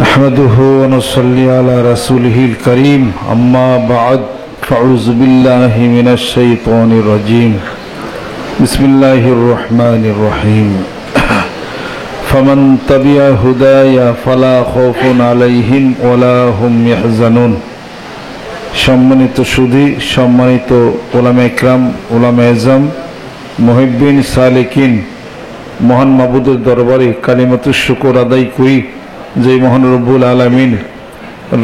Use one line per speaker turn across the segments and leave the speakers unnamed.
نحمده ونصلي على رسوله الكريم أما بعد فأعوذ بالله من الشيطان الرجيم بسم الله الرحمن الرحيم فمن تبع هدايا فلا خوف عليهم ولا هم يحزنون সম্মানিত সুধী, সম্মানিত উলামা ইকরাম, উলামা আযম, মুহিব্বিন সালেকিন, মহান মাবুদের দরবারে কালিমাতুশ শুকর আদায় করি যে মহান রব্বুল আলামিন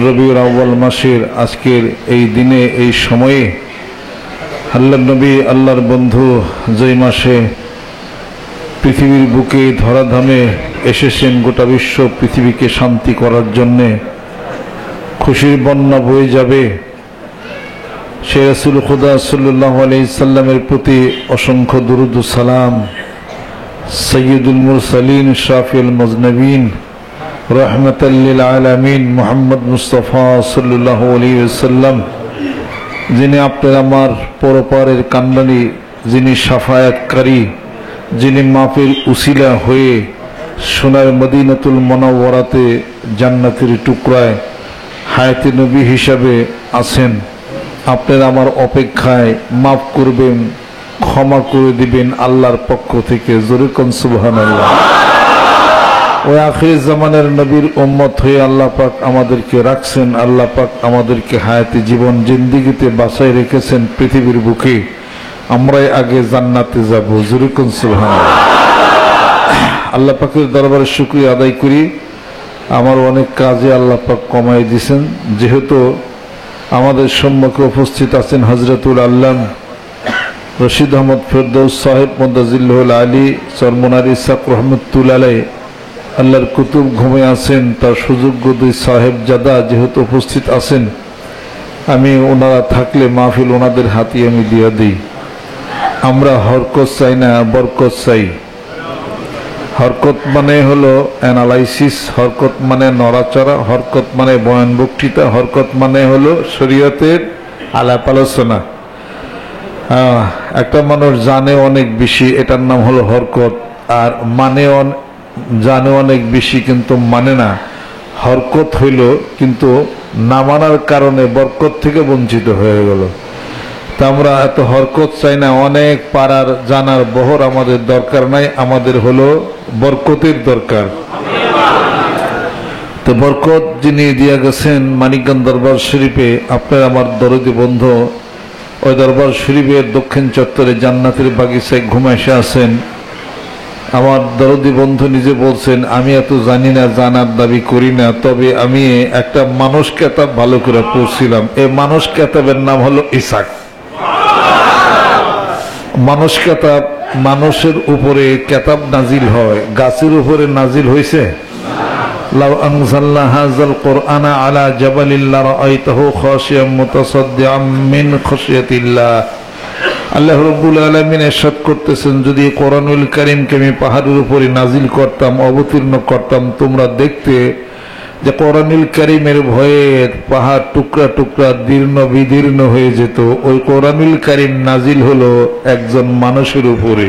রবিউল আউয়াল মাসের আজকের এই দিনে এই সময়ে আল্লাহর নবী আল্লাহর বন্ধু যেই মাসে পৃথিবীর বুকে ধরাধামে এসেছেন গোটা বিশ্ব পৃথিবীকে শান্তি করার জন্যে, খুশির বন্যা বয়ে যাবে, সে রাসূল খুদা সাল্লাল্লাহু আলাইহি সাল্লামের প্রতি অসংখ্য দুরূদ ও সালাম। সৈয়দুল মুরসালিন, শাফিউল মুজনবিন, রহমাতাল লিল আলামিন মুহাম্মদ মুস্তাফা সাল্লাল্লাহু আলাইহি ওয়াসাল্লাম, যিনি আপনার আমার পরপারের কান্ডারি, যিনি শাফায়াতকারী, যিনি মাফের উসিলা হয়ে সোনার মদিনাতুল মুনাওয়ারাতে জান্নাতের টুকরায় হায়াতে নবী হিসাবে আছেন, আপনার আমার অপেক্ষায় মাফ করবেন, ক্ষমা করে দিবেন আল্লাহর পক্ষ থেকে। জোরে কোন সুবহানাল্লাহ। ওই আখির জামানের নবীর উম্মত হয়ে আল্লাহ পাক আমাদেরকে রাখছেন, আল্লাহ পাক আমাদেরকে হায়াতে জীবন জিন্দিগিতে বাঁচায় রেখেছেন। পৃথিবীর বুকে আমরাই আগে জান্নাতে যাব। জোরে কোন সুবহানাল্লাহ। আল্লাহ পাকের দরবারে শুকরিয়া আদায় করি। আমার অনেক কাজে আল্লাহ পাক কমাই দিয়েছেন, যেহেতু আমাদের সম্মুখে উপস্থিত আছেন হযরতুল আল্লামা রশিদ আহমদ ফেরদৌস সাহেব মুদাজিল্লাহুল আলী চরমনার ইসাক রহমতুল্লাহ আলাইহি, আল্লাহর কুতুব ঘুমে আছেন, তার সুযোগ্য দুই সাহেবজাদা যেহেতু উপস্থিত আছেন, আমি ওনারা থাকলে মাহফিল ওনাদের হাতে আমি দিয়ে দিই। আমরা হরকত চাই না, বরকত চাই। হরকত মানে হলো অ্যানালাইসিস, হরকত মানে নড়াচড়া, হরকত মানে বয়ান বক্তৃতা, হরকত মানে হলো শরীয়তের আলাপ আলোচনা। একটা মানুষ জানে অনেক বেশি, এটার নাম হলো হরকত, আর জানে অনেক বেশি কিন্তু মানে না, হরকত হইল। কিন্তু না মানার কারণে বরকত থেকে বঞ্চিত হয়ে গেল। তা আমরা এত হরকত চাই না, অনেক পারার জানার বহর আমাদের দরকার নাই, আমাদের হলো বরকতের দরকার। তো বরকত যিনি দিয়া গেছেন মানিকগঞ্জ দরবার শরীফে, আপনার আমার দরদি বন্ধু ওই দরবার শরীফের দক্ষিণ চত্বরে জান্নাতের বাগিচায় ঘুমাইসে আছেন। আমার দরদি বন্ধু নিজে বলছেন, আমি এত জানি না, জানার দাবি করি না, তবে আমি একটা মানুষ কেতাব ভালো করে পড়ছিলাম। এই মানুষ কেতাবের নাম হলো ইসাক। মানুষ কেতাব, মানুষের উপরে কেতাব নাজিল হয়, গাছের উপরে নাজিল হয়েছে? লাউ আনজালনা হাযাল কুরআনা আলা জাবালিন লারাআইতাহু খাশিয়াম মুতাসাদ্দিআম মিন খাশিয়াতিল্লাহ। আল্লাহ রাব্বুল আলামিন ইরশাদ করতেছেন, যদি কোরআনুল কারীমকে আমি পাহাড়ের উপরে নাজিল করতাম, অবতীর্ণ করতাম, তোমরা দেখতে যে কোরআনুল কারীমের ভয়ে পাহাড় টুকরা টুকরা দীর্ণ বিদীর্ণ হয়ে যেত। ওই কোরআনুল কারীম নাজিল হলো একজন মানুষের উপরে।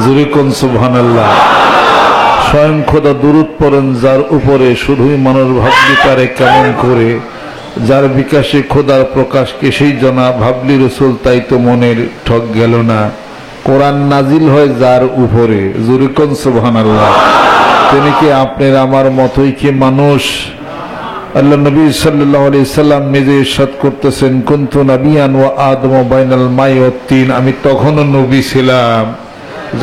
জোরে কোন সুবহানাল্লাহ। স্বয়ং খোদা দুরূদ পড়েন যার উপরে, শুধুই মানুষ ভাবলি তারে কেমন করে, যার বিকাশে খোদার প্রকাশকে সেই জনা, ভাবলি রসুল তাই তো মনের ঠক গেল না। কোরআন নাজিল হয় যার উপরে। জোরে কোন সুবহানাল্লাহ। তিনি কি আপনার আমার মতোই কি মানুষ? আল্লাহ নবী সাল্লাল্লাহু আলাইহি সাল্লাম নিজে ইরশাদ করতেছেন, কুনতু নাবিয়ান ওয়া আদম বাইনাল মাই ওয়াত তিন। আমি তখনও নবী ছিলাম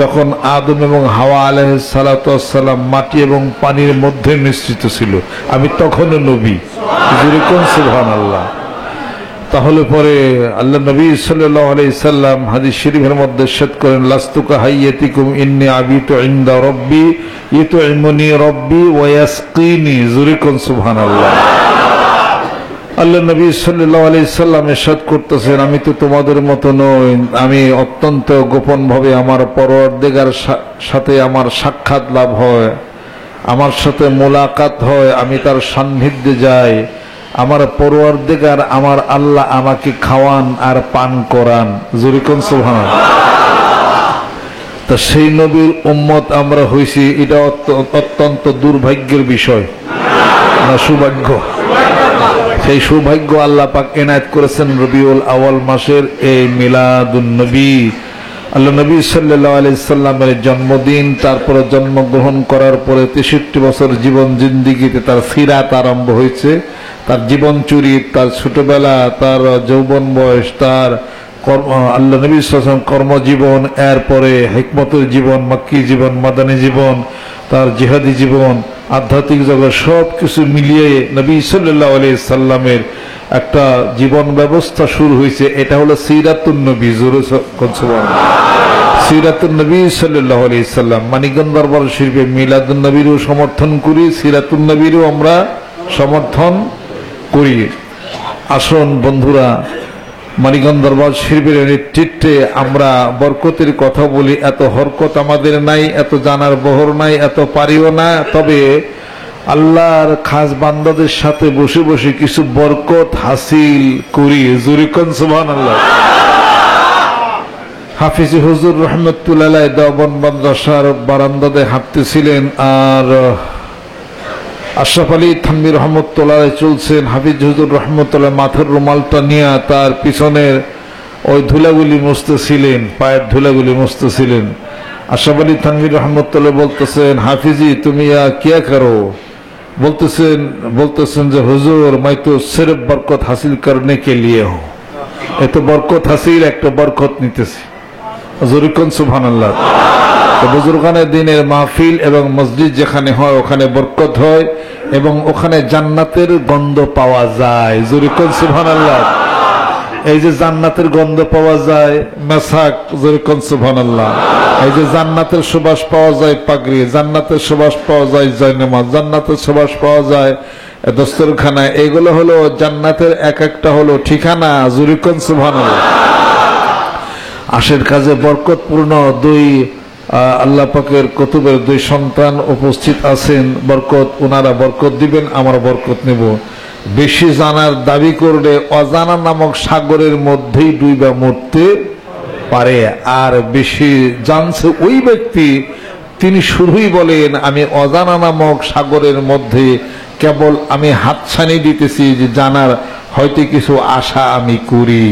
যখন আদম এবং হাওয়া আলাইহিস সালাতু ওয়াস সালাম মাটি এবং পানির মধ্যে মিশ্রিত ছিল, আমি তখনও নবী। জোরে কোন সুবহানাল্লাহ। তাহলে পরে আল্লাহ নবী সাল্লাল্লাহু আলাইহি সাল্লাম হাদিস শরীফের মধ্যে ইরশাদ করেন, লাস্তুকা হাইয়াতিকুম ইন্নী আবিতু ইনদা রাব্বি ইউতইমুনি রাব্বি ওয়া ইয়াসকিনি। জোরে কোন সুবহানাল্লাহ। আল্লাহ নবী সাল্লাল্লাহু আলাইহি সাল্লাম ইরশাদ করতেছেন, আমি তো তোমাদের মতো নই, আমি অত্যন্ত গোপন ভাবে আমার পরওয়ারদিগার সাথে আমার সাক্ষাৎ লাভ হয়, আমার সাথে মোলাকাত হয়, আমি তার সান্নিধ্যে যাই। আমার পরওয়ারদিগার, আমার আল্লাহ আমাকে খাওয়ান আর পান করান। জোরে কোন সুবহানাল্লাহ। তা সেই নবীর উম্মত আমরা হইছি, এটা অত্যন্ত দুর্ভাগ্যের বিষয়। না সৌভাগ্য? সেই সৌভাগ্য আল্লাহ পাক এনায়েত করেছেন রবিউল আউয়াল মাসের এই মিলাদুন নবী, আল্লাহ নবী সাল্লাল্লাহু আলাইহি সাল্লামের জন্মদিন। তারপরে জন্মগ্রহণ করার পরে 63 বছর জীবন জিন্দিগিতে তার সিরাত আরম্ভ হয়েছে, তার জীবন চরিত, তার ছোটবেলা, তার যৌবন বয়স, তার আল্লাহ নবী সাল্লাল্লাহু আলাইহি ওয়াসাল্লাম কর্মজীবন, এরপরে হিকমতের জীবন, মক্কি জীবন, মাদানী জীবন, তার জিহাদি জীবন, আধ্যাত্মিক জগৎ, সব কিছু মিলিয়ে নবী সাল্লাল্লাহু আলাইহি সাল্লামের একটা জীবন ব্যবস্থা শুরু হয়েছে। এটা হলো সিরাতুন নবী। জোরে সুবহানাল্লাহ। সিরাতুন নবী সাল্লাল্লাহু আলাইহি সাল্লাম। মানিকগঞ্জ দরবার শরীফে মিলাদুন নবীরও সমর্থন করি, সিরাতুন নবীরও আমরা সমর্থন করি। আসুন বন্ধুরা, মানিকগঞ্জ দরবার শরীফের নেতৃত্বে আমরা বরকতের কথা বলি। এত হরকত আমাদের নাই, এত জানার বহর নাই, এত পারিও না, তবে আল্লাহর খাস বান্দাদের সাথে বসে বসে কিছু বরকত হাসিল করি। জুরিকন সুবহানাল্লাহ। হাফিজ হুজুর রহমতুল্লাহ আলাইহি দেওবন্দ মাদ্রাসার বারান্দাতে হাঁটতেছিলেন, আর আশরাফ আলী থানভী রহমতুল্লাহ আলাইহি চলছেন। হাফিজ হুজুর রহমতুল্লাহ মাথার রুমালটা নিয়ে তার পিছনের ওই ধুলাগুলি মুছতেছিলেন, পায়ের ধুলাগুলি মুছতেছিলেন। আশরাফ আলী থানভী রহমতুল্লাহ বলতেছেন, হাফিজি তুমি কিয়া করো? বলতেছেন যে হুজুর मैं तो सिर्फ बरकत हासिल करने के लिए हूँ। এত বরকত হাসিল, একটা বরকত নিতেছি। জোরে সুবহানাল্লাহ। তো বুজুর্গানের দিনের মাহফিল এবং মসজিদ যেখানে হয় ওখানে বরকত হয় এবং ওখানে জান্নাতের গন্ধ পাওয়া যায়। জোরে সুবহানাল্লাহ। এই যে জান্নাতের গন্ধ পাওয়া যায় মেসাক, জোরে সুবহানাল্লাহ। এই যে জান্নাতের সুবাস পাওয়া যায় পাগড়ি, জান্নাতের সুবাস পাওয়া যায় জয়নামাজ, জান্নাতের সুবাস পাওয়া যায় দস্তরখানা, এগুলো হলো জান্নাতের এক একটা হলো ঠিকানা। জোরে সুবহানাল্লাহ। আশের কাজে বরকতপূর্ণ দুই আল্লাহ পাকের কুতুবের দুই সন্তান উপস্থিত আছেন। বরকত, ওনারা বরকত দিবেন, আমরা বরকত নেব। বেশি জানার দাবি করলে অজানা নামক সাগরের মধ্যেই ডুইবা মরতে পারে। আর বেশি জানছে ওই ব্যক্তি, তিনি শুধুই বলেন আমি অজানা নামক সাগরের মধ্যে কেবল আমি হাতছানি দিতেছি, যে জানার হয়তো কিছু আশা আমি করি।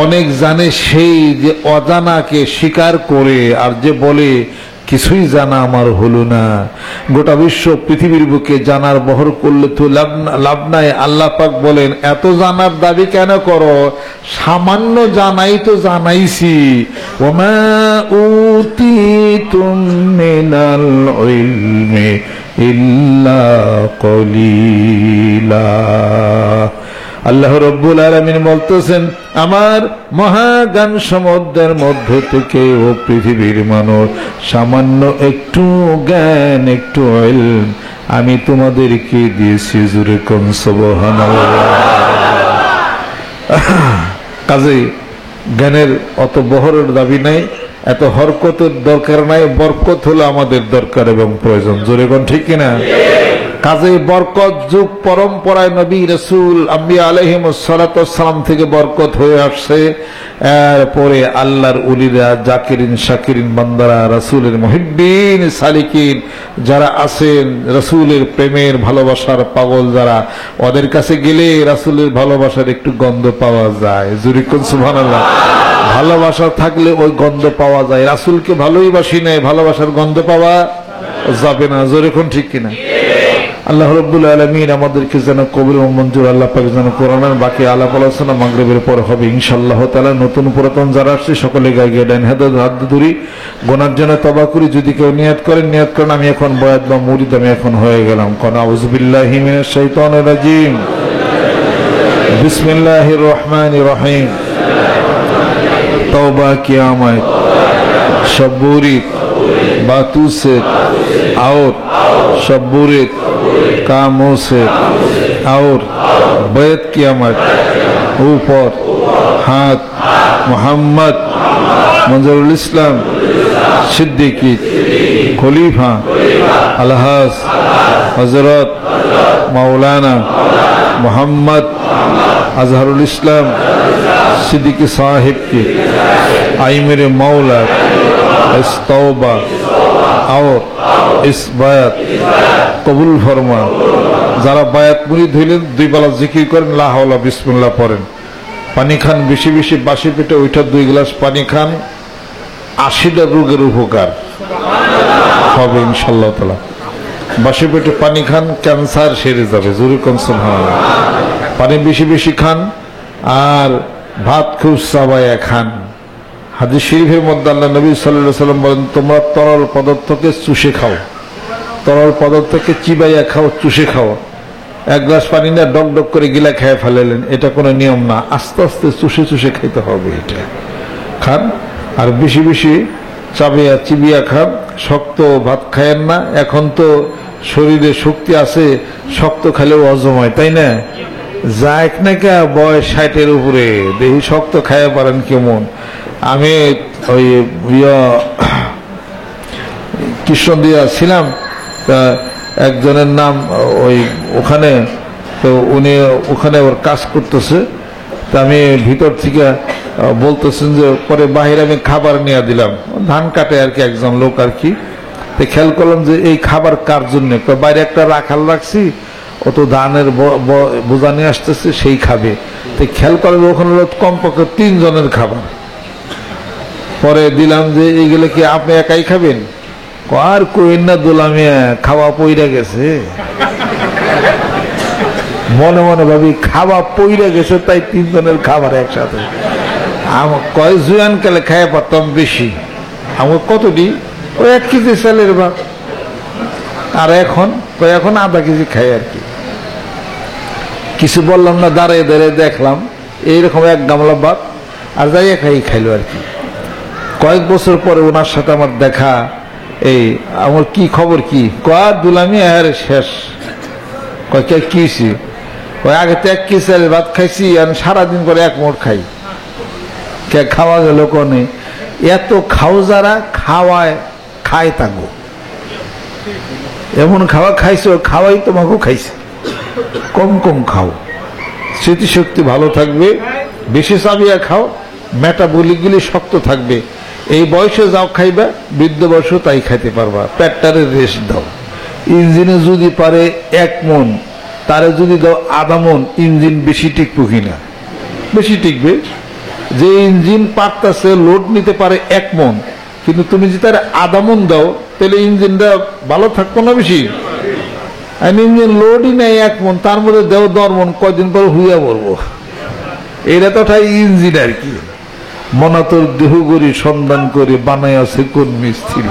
অনেক জানে সেই যে অজানাকে স্বীকার করে, আর যে বলে কিছুই জানা আমার হলো না। গোটা বিশ্ব পৃথিবীর বুকে জানার বহর করলে তো লাভ নাই। আল্লাহ পাক বলেন এত জানার দাবি কেন করো? সামান্য জানাই তো জানাইছি। ওমা উতিতুম মিনাল ইলমি ইল্লা কলিলা। আল্লাহ রব্বুল আলামিন বলতেছেন আমার মহাজ্ঞান সমুদ্রের মধ্য থেকে ও পৃথিবীর মানুষ সামান্য একটু জ্ঞান, একটু ইলম আমি তোমাদেরকে দিয়েছি। জোরে কোন সুবহানাল্লাহ। কাজে জ্ঞানের অত বহরের দাবি নাই, এত হরকতের দরকার নাই, বরকত হলো আমাদের দরকার এবং প্রয়োজন। জোরে কোন ঠিক কিনা? কাজে বরকত যুগ পরম্পরায় নবী রাসূল আম্বিয়া আলাইহিমুস সালাতু ওয়াস সালাম থেকে বরকত হয়ে আসছে। এরপরে আল্লাহর উলিরা, জাকিরিন, শাকিরিন বান্দারা, রাসূলের মুহিব্বিন, সালিকিন যারা আছেন, রাসূলের প্রেমের ভালোবাসার পাগল যারা, ওদের কাছে গেলে রাসূলের ভালোবাসার একটু গন্ধ পাওয়া যায়। জোরে কোন সুবহানাল্লাহ। ভালোবাসা থাকলে ওই গন্ধ পাওয়া যায়। রাসূলকে ভালোই বাসি নাই, ভালোবাসার গন্ধ পাওয়া যাবে না। জোরে কোন ঠিক কিনা? আল্লাহ রাব্বুল আলামিন আমাদেরকে যেন কবুল ও মঞ্জুর, আল্লাহ পাক যেন কোরআনের বাকি আলাপ আলোচনা মাগরিবের পর হবে ইনশাআল্লাহ তাআলা। নতুন পুরাতন যারা আসছে সকলে গায়ে দেন হেদায়েত হাত ধরি, গুনার জন্য তওবা করি। যদি কেউ নিয়ত করেন আমি এখন বয়াত বা মুরিদ, আমি এখন হয়ে গেলাম। কোন আউযু বিল্লাহি মিনাশ শাইতানির রাজিম। বিসমিল্লাহির রহমানির রহিম। तौबा क़यामत शबूरित बातों से और शबूरित कामों से और बैत क़यामत ऊपर हाथ मोहम्मद मंजरुल इस्लाम सिद्दीकी खलीफा अलहास हजरत मौलाना मोहम्मद अजहरुल इस्लाम सिद्दीकी साहिब की आई मेरे मौला इस तौबा और इस बैत कबूल फरमा। যারা বায়াত মুরিদ হইলেন 2 বেলা জিকির করেন, লা হাওলা বিসমিল্লাহ পড়েন, পানি খান বেশি বেশি, বাসি পেটে ওইটা 2 গ্লাস পানি খান, 80টা রোগের উপকার হবে ইনশাআল্লাহ তাআলা। বাসি পেটে পানি খান, ক্যান্সার সেরে যাবে, জরুরি কনসার্ন হয়। পানি বেশি বেশি খান আর ভাত খুব চাবায়া খান। হাদিস শরীফের মধ্যে আল্লাহ নবী সাল্লাল্লাহু আলাইহি ওয়াসাল্লাম বলেন, তোমরা তরল পদার্থকে চুষে খাও, তরল পদার্থকে চিবাইয়া খাও, চুষে খাও। 1 গ্লাস পানি না ডক ডক করে গিলা খেয়ে ফেলালেন, এটা কোনো নিয়ম না, আস্তে আস্তে চুষে চুষে খাইতে হবে। এটা খান আর বেশি বেশি চাবিয়া চিবিয়া খান, শক্ত ভাত খায়েন না। এখন তো শরীরে শক্তি আছে, শক্ত খেলেও অজমায়, তাই না? যাক না কে বয়স 60-এর উপরে, দেখি শক্ত খাইয়া পারেন কেমন। আমি ওই কৃষ্ণদিয়া ছিলাম, তা একজনের নাম ওই ওখানে, তো উনি ওখানে ওর কাজ করতেছে, তা আমি ভিতর থেকে বলতেছেন যে পরে বাহিরে আমি খাবার নিয়ে দিলাম, ধান কাটে আর কি একজন লোক আর কি। তো খেয়াল করলাম যে এই খাবার কার জন্য, বাইরে একটা রাখাল রাখছি, ও তো ধানের বোঝা নিয়ে আসতেছে, সেই খাবে। তো খেয়াল করলাম ওখানে কমপক্ষে 3 জনের খাবার। পরে দিলাম যে এইগুলো কি আপনি একাই খাবেন? আর কইন না দোলামিয়া, খাওয়া পইরা গেছে। মনে মনে ভাবি খাওয়া পইরা গেছে, তাই 3 জনের খাবার একসাথে। আমার কয় জুয়ান কালে খাইয়া পারতাম বেশি, আমার কতটি ওই 1 কেজি চালের ভাত, আর এখন এখন আধা কেজি খাই আর কি। কিছু বললাম না, দাঁড়িয়ে দাঁড়িয়ে দেখলাম এইরকম 1 গামলা ভাত আর যাইয়া খাইলো আর কি। কয়েক বছর পরে ওনার সাথে আমার দেখা, এই আমার কি খবর, কি কয় দুলামি আর শেষ। কয় কি ওই আগে তো 1 কেজি চালের ভাত খাইছি, আর সারাদিন করে 1 মোট খাই। কে খাওয়া গেল কনে? এত খাও যারা খাওয়ায় খায় তাঙ্গো, এমন খাওয়া খাইছো, খাওয়াই তোমাকেও খাইছে। কম কম খাও, স্মৃতিশক্তি ভালো থাকবে। বেশি চাবিয়া খাও, মেটাবলিকগুলি শক্ত থাকবে। এই বয়সে যাও খাইবা, বৃদ্ধ বয়সে তাই খাইতে পারবা। পেটটারে রেস্ট দাও। ইঞ্জিনে যদি পারে 1 মন, তারে যদি দাও আধা মন, ইঞ্জিন বেশি টিকবো কিনা? বেশি টিকবে। যে ইঞ্জিন পারতেছে লোড নিতে পারে 1 মন, কিন্তু তুমি যদি তার আধা মন দাও, তাহলে ইঞ্জিনটা ভালো থাকবো না বেশি? ইঞ্জিন লোডই নেই 1 মন, তার মধ্যে দেও 10 মন, কয়দিন পর হুইয়া পড়বো। এটা তো ইঞ্জিন আর কি। মনাতর দেহগরি সন্ধান করে বানাই আছে কোন মিস্ত্রি।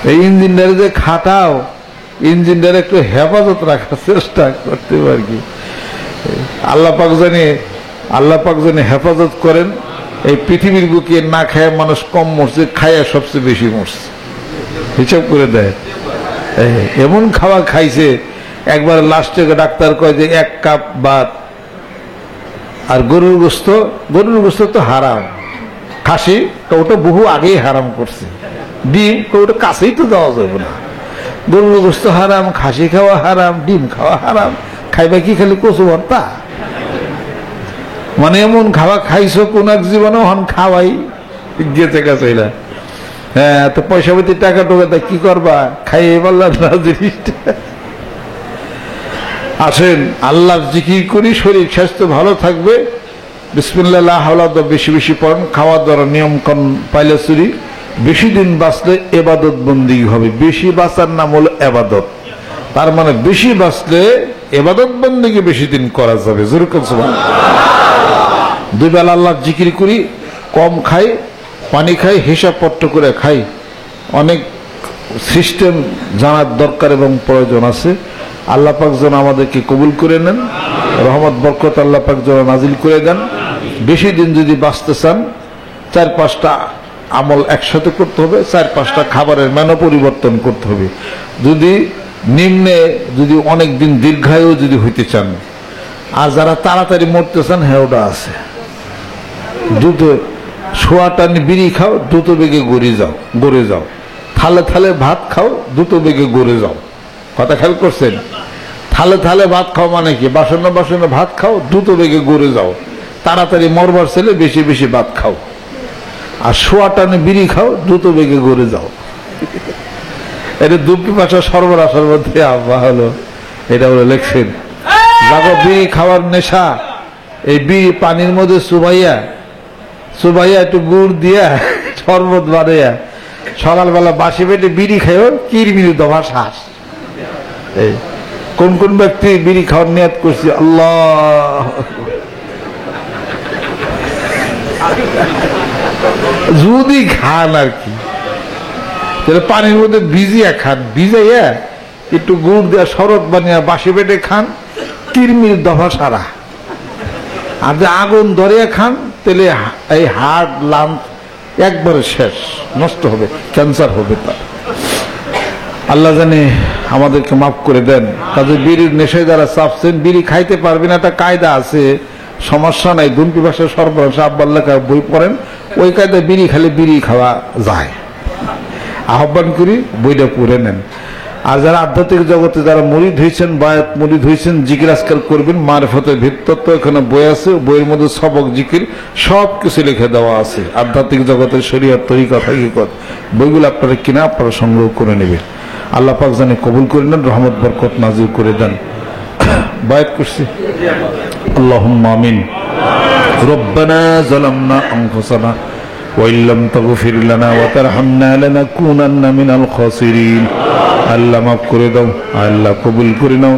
এই ইঞ্জিনটারে যে খাটাও, ইঞ্জিনটার একটু হেফাজত রাখার চেষ্টা করতে পারি। আল্লাহ পাক জানে হেফাজত করেন। এই পৃথিবীর বুকে না খায় মানুষ কম মরছে, খায়া সবচেয়ে বেশি মরছে, হিসাব করে দেয়। এমন খাওয়া খাইছে, একবার লাস্টে ডাক্তার কয় যে 1 কাপ ভাত আর গরুর গোস্ত তো হারাম। খাসি তো ওটা বহু আগেই হারাম করছে। ডিম তো ওটা কাছেই তো দেওয়া যাবে না। গরুর গোস্ত হারাম, খাসি খাওয়া হারাম, ডিম খাওয়া হারাম। খাইবা কি খালি কচু ভর্তা? মানে এমন খাওয়া খাইছো কোন এক জীবনে, হন খাওয়াই গেছে গেছে। হ্যাঁ, তো পয়সা পাতি টাকা টোকা কি করবা? খাইয়ে পারলাম না জিনিসটা। আসেন আল্লাহর জিকির করি, শরীর স্বাস্থ্য ভালো থাকবে। বিসমিল্লাহ লা হাওলা বেশি বেশি পড়েন। খাওয়া দাওয়ার নিয়ম কানুন পাইলে চুরি। বেশি দিন বাঁচলে এবাদত বন্দেগী হবে। বেশি বাঁচার নাম হলো এবাদত। তার মানে বেশি বাঁচলে এবাদত বন্দেগী বেশি দিন করা যাবে। যেরকম 2 বেলা আল্লাহর জিকির করি, কম খাই, পানি খাই, হিসাব পট্ট করে খাই। অনেক সিস্টেম জানার দরকার এবং প্রয়োজন আছে। আল্লাহ পাক যেন আমাদেরকে কবুল করে নেন, রহমত বরকত আল্লাহ পাক যেন নাজিল করে দেন। বেশি দিন যদি বাঁচতে চান, 4-5টা আমল একসাথে করতে হবে। 4-5টা খাবারের মেনু পরিবর্তন করতে হবে। যদি নিম্নে যদি অনেক দিন দীর্ঘায়ু যদি হইতে চান, আর যারা তাড়াতাড়ি মরতে চান, হ্যাঁ ওটা আছে। দ্রুত শোয়া টানি বিড়ি খাও, দ্রুত বেগে গড়ে যাও। থালে থালে ভাত খাও, দ্রুত বেগে গড়ে যাও। কথা খেয়াল করছেন? থালে থালে ভাত খাও মানে কি? বাসনে বাসনে ভাত খাও, দ্রুত বেগে গড়ে যাও। তাড়াতাড়ি মরবার ছেলে বেশি বেশি ভাত খাও। আর শোয়া টানে বিড়ি খাও, দ্রুত বেগে গড়ে যাও। এটা দুঃখী ভাষা সর্বনাশের মধ্যে আহ্বা হলো। এটা ওরা লেখছেন। যাগো বিড়ি খাওয়ার নেশা, এই বিড়ি পানির মধ্যে চুবাইয়া একটু গুড় দিয়া শরবত বানাইয়া সকালবেলা বাসি পেটে বিড়ি খাইও, কিরমির দফা শ্বাস। এই কোন কোন ব্যক্তি বিড়ি খাওয়ার নিয়াত করছে? আল্লাহ, যদি খান আর কি, পানির মধ্যে ভিজিয়া খান, ভিজাইয়া একটু গুড় দেওয়া শরবত বানিয়ে বাসি পেটে খান, কিরমির দফা সারা। আর যে আগুন ধরিয়া খান, তাহলে এই হার্ট লাংস একবারে শেষ, নষ্ট হবে, ক্যান্সার হবে। তা আল্লাহ জানে আমাদেরকে মাফ করে দেন। কাজে বিড়ির নেশায় যারা চাপছেন, বিড়ি খাইতে পারবে না, একটা কায়দা আছে, সমস্যা নাই। দুনকি ভাষার সর্বনাশ আব্বার লেখা বই পড়েন, ওই কায়দায় বিড়ি খালে বিড়ি খাওয়া যায়। আহ্বান করি বইটা পড়ে নেন। আর যারা আধ্যাত্মিক জগতে যারা মুরিদ হয়েছেন, বায়াত মুরিদ হয়েছেন, জিকির আজকাল করবেন। মারফতের ভিতর তো এখানে বই আছে, বইয়ের মধ্যে সবক জিকির সব কিছু লিখে দেওয়া আছে। আধ্যাত্মিক জগতের শরীয়ত তরিকা হাকিকত বইগুলো আপনারা কিনা আপনারা সংগ্রহ করে নেবেন। আল্লাহ পাক জানে কবুল করে নেন, রহমত বরকত নাজিল করে দেন। বায়াত করছি, আল্লাহুম্মা আমিন। রব্বানা যালামনা আনফুসানা ওয়া ইল্লাম তাগফির লানা ওয়া তারহামনা লানাকুনান্না মিনাল খাসিরিন। আল্লাহ মাফ করে দাও, আল্লাহ কবুল করে নাও,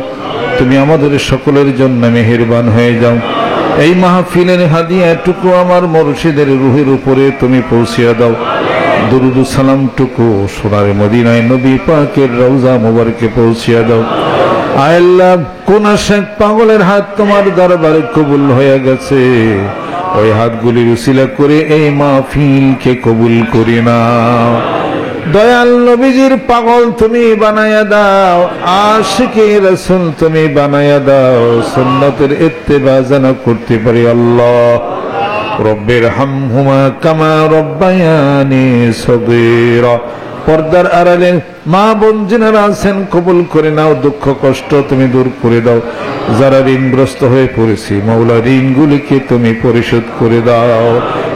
তুমি আমাদের সকলের জন্য মেহেরবান হয়ে যাও। এই মাহফিলের হাদিয়াটুকু আমার মুর্শিদের রূহের উপরে তুমি পৌঁছিয়ে দাও। দুরুদ সালাম টুকু সোনার মদিনায় নবী পাকের রওজা মুবারকে পৌঁছিয়ে দাও। আল্লাহ কোন আশিক পাগলের হাত তোমার দরবারে কবুল হয়ে গেছে, ওই হাতগুলির উসিলা করে এই মাহফিলকে কবুল করে নাও। দয়াল নবীজির পাগল তুমি বানায়া দাও, আশিকে রাসূল তুমি বানায়া দাও, সুন্নতের ইত্তেবা যেন করতে পারি। আল্লাহ রব্বির হামহুমা কামা রব্বায়ানি সগীরা। পর্দার আড়ালে মা বোন যারা আছেন কবুল করে নাও, দুঃখ কষ্ট তুমি দূর করে দাও। যারা ঋণগ্রস্ত হয়ে পড়েছি মাওলা ঋণগুলিকে তুমি পরিশোধ করে দাও।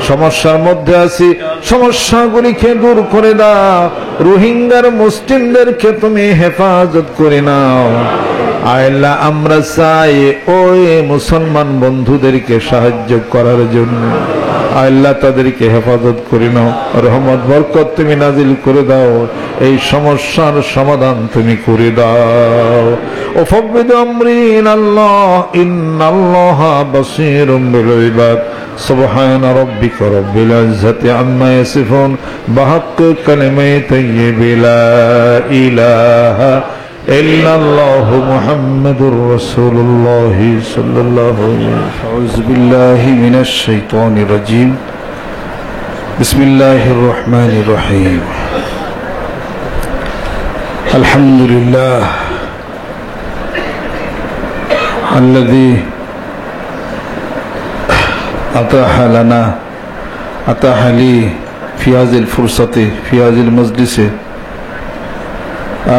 সমস্যার মধ্যে আছি, সমস্যাগুলিকে দূর করে দাও। রোহিঙ্গার মুসলিমদেরকে তুমি হেফাজত করে নাও। আল্লাহ আমরা চাই ওই মুসলমান বন্ধুদেরকে সাহায্য করার জন্য, আল্লাহ তাদেরকে হেফাজত করে নাও। রহমত বরকত তুমি নাজিল করে দাও, এই সমস্যার সমাধান তুমি করে দাও। ও ফাবিদ আমরি ইলাল্লাহ ইন্নাল্লাহা বাসীরুম বিল ইবাদ। সুবহানা রাব্বিকা রাব্বিল ইজ্জাতি আম্মা ইয়াসিফুন বিহাক্কি কালিমাতি তাইয়্যিবি লা ইলাহা ইল্লাল্লাহু মুহাম্মাদুর রাসূলুল্লাহ সাল্লাল্লাহু আলাইহি ওয়া সাল্লাম। আউযু বিল্লাহি মিনাশ শাইতানির রাজীম। বিসমিল্লাহির রহমানির রহিম। আলহামদুলিল্লাহ আল্লাযী আতাহা লানা আতাহা লি ফি হাযিল ফুরসাতি ফি হাযিল মাজলিসি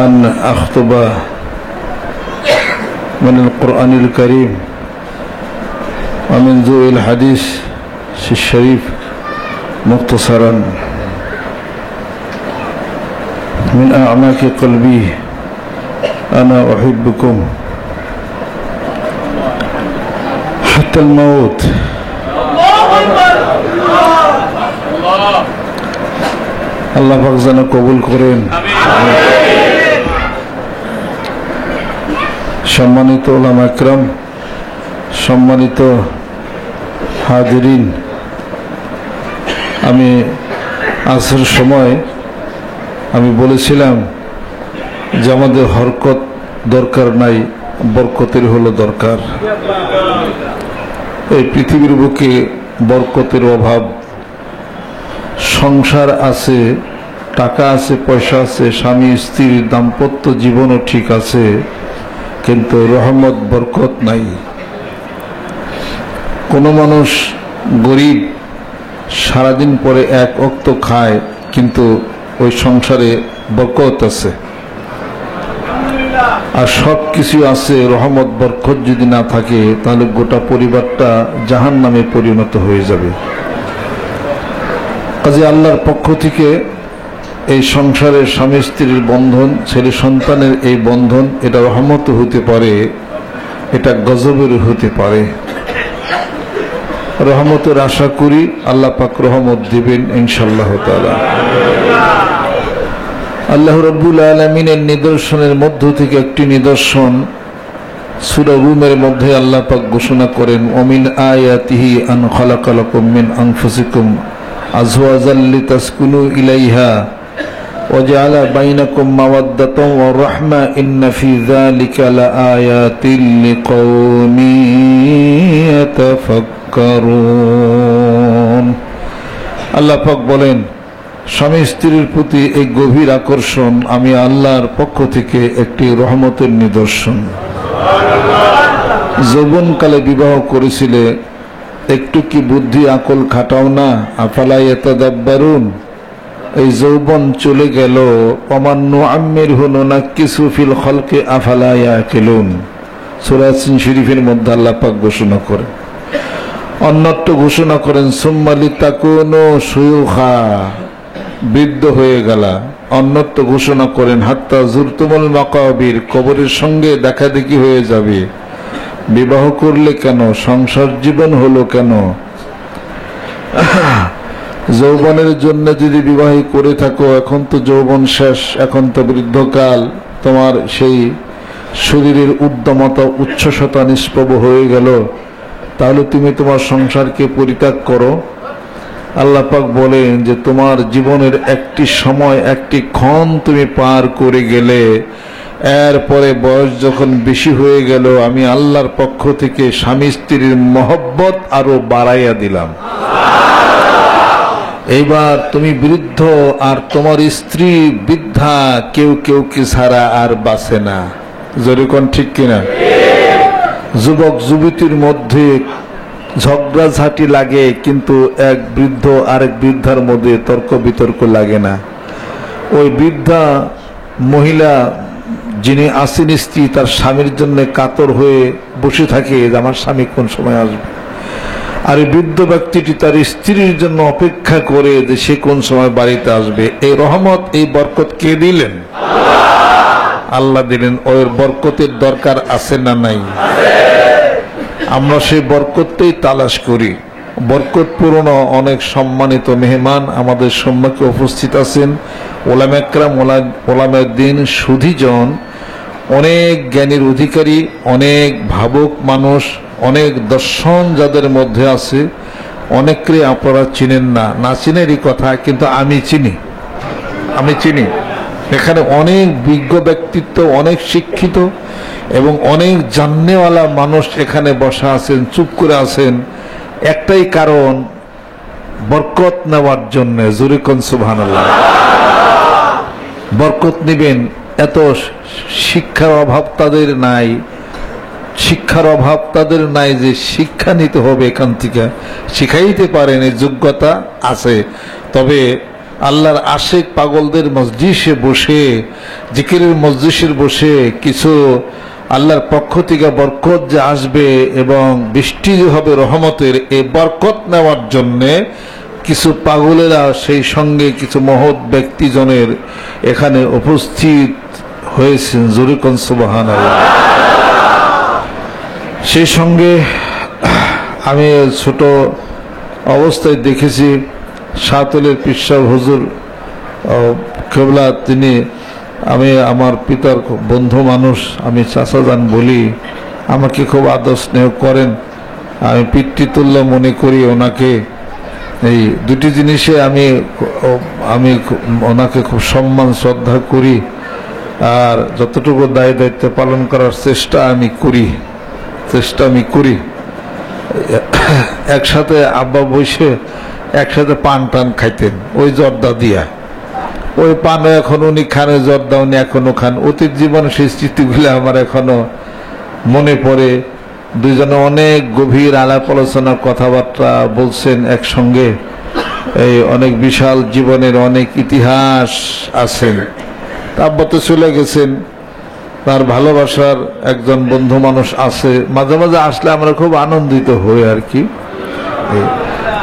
أن أخطب من القرآن الكريم ومن ذوي الحديث الشريف مختصرا من أعماق قلبي أنا أحبكم حتى الموت. الله পাক যেন কবুল করেন। সম্মানিত উলামা ইকরাম, সম্মানিত হাজিরিন, আমি আসর সময় আমি বলেছিলাম যে আমাদের হরকত দরকার নাই, বরকতের হলো দরকার। এই পৃথিবীর বুকে বরকতের অভাব। সংসার আছে, টাকা আছে, পয়সা আছে, স্বামী স্ত্রীর দাম্পত্য জীবনও ঠিক আছে, কিন্তু রহমত বরকত নাই। কোনো মানুষ গরিব, সারাদিন পরে এক ওক্ত খায়, কিন্তু ওই সংসারে বরকত আছে। আর সব কিছু আছে, রহমত বরকত যদি না থাকে তাহলে গোটা পরিবারটা জাহান্নামে পরিণত হয়ে যাবে। কাজে আল্লাহর পক্ষ থেকে এই সংসারের স্বামী স্ত্রীর বন্ধন, ছেলে সন্তানের এই বন্ধন, এটা রহমত হতে পারে, এটা গজবের হতে পারে। রহমতের আশা করি, আল্লাহ পাক রহমত দিবেন ইনশাআল্লাহ তাআলা। আল্লাহ রাব্বুল আলামিনের নিদর্শনের মধ্য থেকে একটি নিদর্শন সূরা রুমের মধ্যে আল্লাহ পাক ঘোষণা করেন, ওমিন আয়াতিহি আন খালাকা লাকুম মিন আনফুসিকুম আজওয়াজাল লিতাসকুনু ইলাইহা وجعل بينكم مودة ورحمة إن في ذلك لآيات لقوم يتفكرون। আল্লাহ পাক বলেন, স্বামী স্ত্রীর প্রতি এই গভীর আকর্ষণ আমি আল্লাহর পক্ষ থেকে একটি রহমতের নিদর্শন। যৌবনকালে বিবাহ করেছিলে, একটু কি বুদ্ধি আকল খাটাও না? আফালা ইয়াতাদাব্বারুন। এই যৌবন চলে গেল, ওমান নুআম্মিরহু নুনাক্কিসু ফিল খালকি আফালা ইয়াকিলুন। সূরা ইয়াসিন শরীফের মধ্যে আল্লাহ পাক ঘোষণা করেন, অন্যত্র ঘোষণা করেন সুম্মা লিতাকুনু শুয়ুখা, বৃদ্ধ হয়ে গেলা। অন্যত্র ঘোষণা করেন হাত্তা যুরতুমুল মাকাবির, কবরের সঙ্গে দেখাদেখি হয়ে যাবে। বিবাহ করলে কেন? সংসার জীবন হলো কেন? যৌবনের জন্য যদি বিবাহ করে থাকো, এখন তো যৌবন শেষ, এখন তো বৃদ্ধকাল, তোমার সেই শরীরের উদ্যমতা উচ্ছ্বসতা নিষ্প্রভ হয়ে গেল, তাহলে তুমি তোমার সংসারকে পরিত্যাগ করো। আল্লাহ পাক বলেন যে তোমার জীবনের একটি সময়, একটি ক্ষণ তুমি পার করে গেলে, এরপরে বয়স যখন বেশি হয়ে গেল, আমি আল্লাহর পক্ষ থেকে স্বামী স্ত্রীর মহব্বত আরো বাড়াইয়া দিলাম। এইবার তুমি বৃদ্ধ আর তোমার স্ত্রী বৃদ্ধা, কেউ কেউ কি ছাড়া আর বাঁচে না। যেরকম ঠিক কিনা? যুবক যুবতীর মধ্যে ঝগড়াঝাটি লাগে, কিন্তু এক বৃদ্ধ আরেক বৃদ্ধার মধ্যে তর্ক বিতর্ক লাগে না। ওই বৃদ্ধা মহিলা যিনি আসেন স্ত্রী, তার স্বামীর জন্য কাতর হয়ে বসে থাকে যে আমার স্বামী কোন সময় আসবে। আর এই বৃদ্ধ ব্যক্তিটি তার স্ত্রীর জন্য অপেক্ষা করে যে সে কোন সময় বাড়িতে আসবে। এই রহমত, এই বরকত কে দিলেন? আল্লাহ দিলেন। ওই বরকতের দরকার আছে না নাই? আমরা সেই বরকতটাই তালাশ করি। বরকতপূর্ণ অনেক সম্মানিত মেহমান আমাদের সম্মুখে উপস্থিত আছেন, ওলামা একরাম, ওলামায়ে দ্বীন, সুধীজন, অনেক জ্ঞানের অধিকারী, অনেক ভাবুক মানুষ, অনেক দর্শন যাদের মধ্যে আছে। অনেককে আপনারা চিনেন না, না চিনেরই কথা, কিন্তু আমি চিনি। এখানে অনেক বিজ্ঞ ব্যক্তিত্ব, অনেক শিক্ষিত এবং অনেক জাননেওয়ালা মানুষ এখানে বসা আছেন, চুপ করে আছেন। একটাই কারণ, বরকত নেওয়ার জন্য। জোরে কোন সুবহানাল্লাহ। বরকত নেবেন, এত শিক্ষার অভাব তাদের নাই, শিক্ষার অভাব তাদের নাই যে শিক্ষা নিতে হবে এখান থেকে, শিখাইতে পারেন, এই যোগ্যতা আছে। তবে আল্লাহর আশিক পাগলদের মজলিসে বসে, জিকিরের মজলিসে বসে কিছু আল্লাহর পক্ষ থেকে বরকত যে আসবে এবং বৃষ্টি যে হবে রহমতের, এই বরকত নেওয়ার জন্যে কিছু পাগলেরা, সেই সঙ্গে কিছু মহৎ ব্যক্তিজনের এখানে উপস্থিত হয়েছেন। জোরে কোন সুবহানাল্লাহ। সেই সঙ্গে আমি ছোট অবস্থায় দেখেছি শাহতলের পীর সাহেব হুজুর কেবলা, তিনি, আমি আমার পিতার বন্ধু মানুষ, আমি চাচাজান বলি, আমাকে খুব আদর স্নেহ করেন, আমি পিতৃতুল্য মনে করি ওনাকে। এই দুটি জিনিসে আমি ওনাকে খুব সম্মান শ্রদ্ধা করি, আর যতটুকু দায় দায়িত্ব পালন করার চেষ্টা আমি করি। একসাথে আব্বা বসে একসাথে পান টান খাইতেন, ওই জর্দা দিয়া, ওই পানও এখন উনি খানে, জর্দা উনি এখনো খান। অতীত জীবনে সেই স্মৃতিগুলো আমার এখনো মনে পড়ে। দুইজনে অনেক গভীর আলাপ আলোচনা, কথাবার্তা বলছেন একসঙ্গে। এই অনেক বিশাল জীবনের অনেক ইতিহাস আছেন। আব্বা তো চলে গেছেন, তার ভালোবাসার একজন বন্ধু মানুষ আছে, মাঝে মাঝে আসলে আমরা খুব আনন্দিত হই আর কি।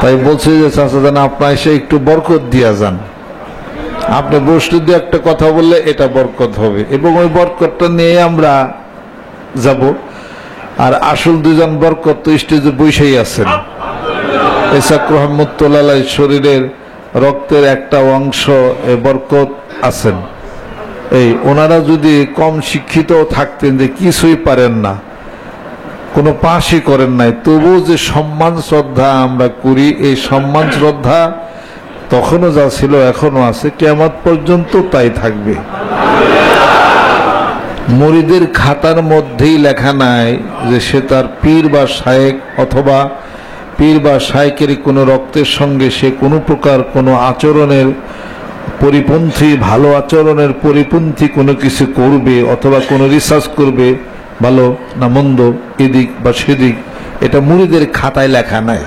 তাই বলছি যে চাচা জান, আপনার এসে একটু বরকত দিয়া যান। আপনি বসলে দিয়ে একটা কথা বললে এটা বরকত হবে এবং ওই বরকতটা নিয়ে আমরা যাব। আর আসল দুজন বরকত তো স্টেজে বসেই আছেন। ইসাক রহমতুল্লাহ শরীরের রক্তের একটা অংশ এ বরকত আছেন। এই ওনারা যদি কম শিক্ষিত থাকতেন, যে কিছুই পারেন না, কোনো পাশই করেন নাই, তবু যে সম্মান শ্রদ্ধা আমরা করি, এই সম্মান শ্রদ্ধা তখনও যা ছিল এখনো আছে, কিয়ামত পর্যন্ত তাই থাকবে। মুরিদের খাতার মধ্যেই লেখা নাই যে সে তার পীর বা শায়েখ অথবা পীর বা শায়েকের কোনো রক্তের সঙ্গে সে কোনো প্রকার কোনো আচরণের পরিপন্থী, ভালো আচরণের পরিপন্থী কোনো কিছু করবে অথবা কোনো রিসার্চ করবে, ভালো না মন্দ, এদিক বা সেদিক, এটা মুরিদের খাতায় লেখা নাই।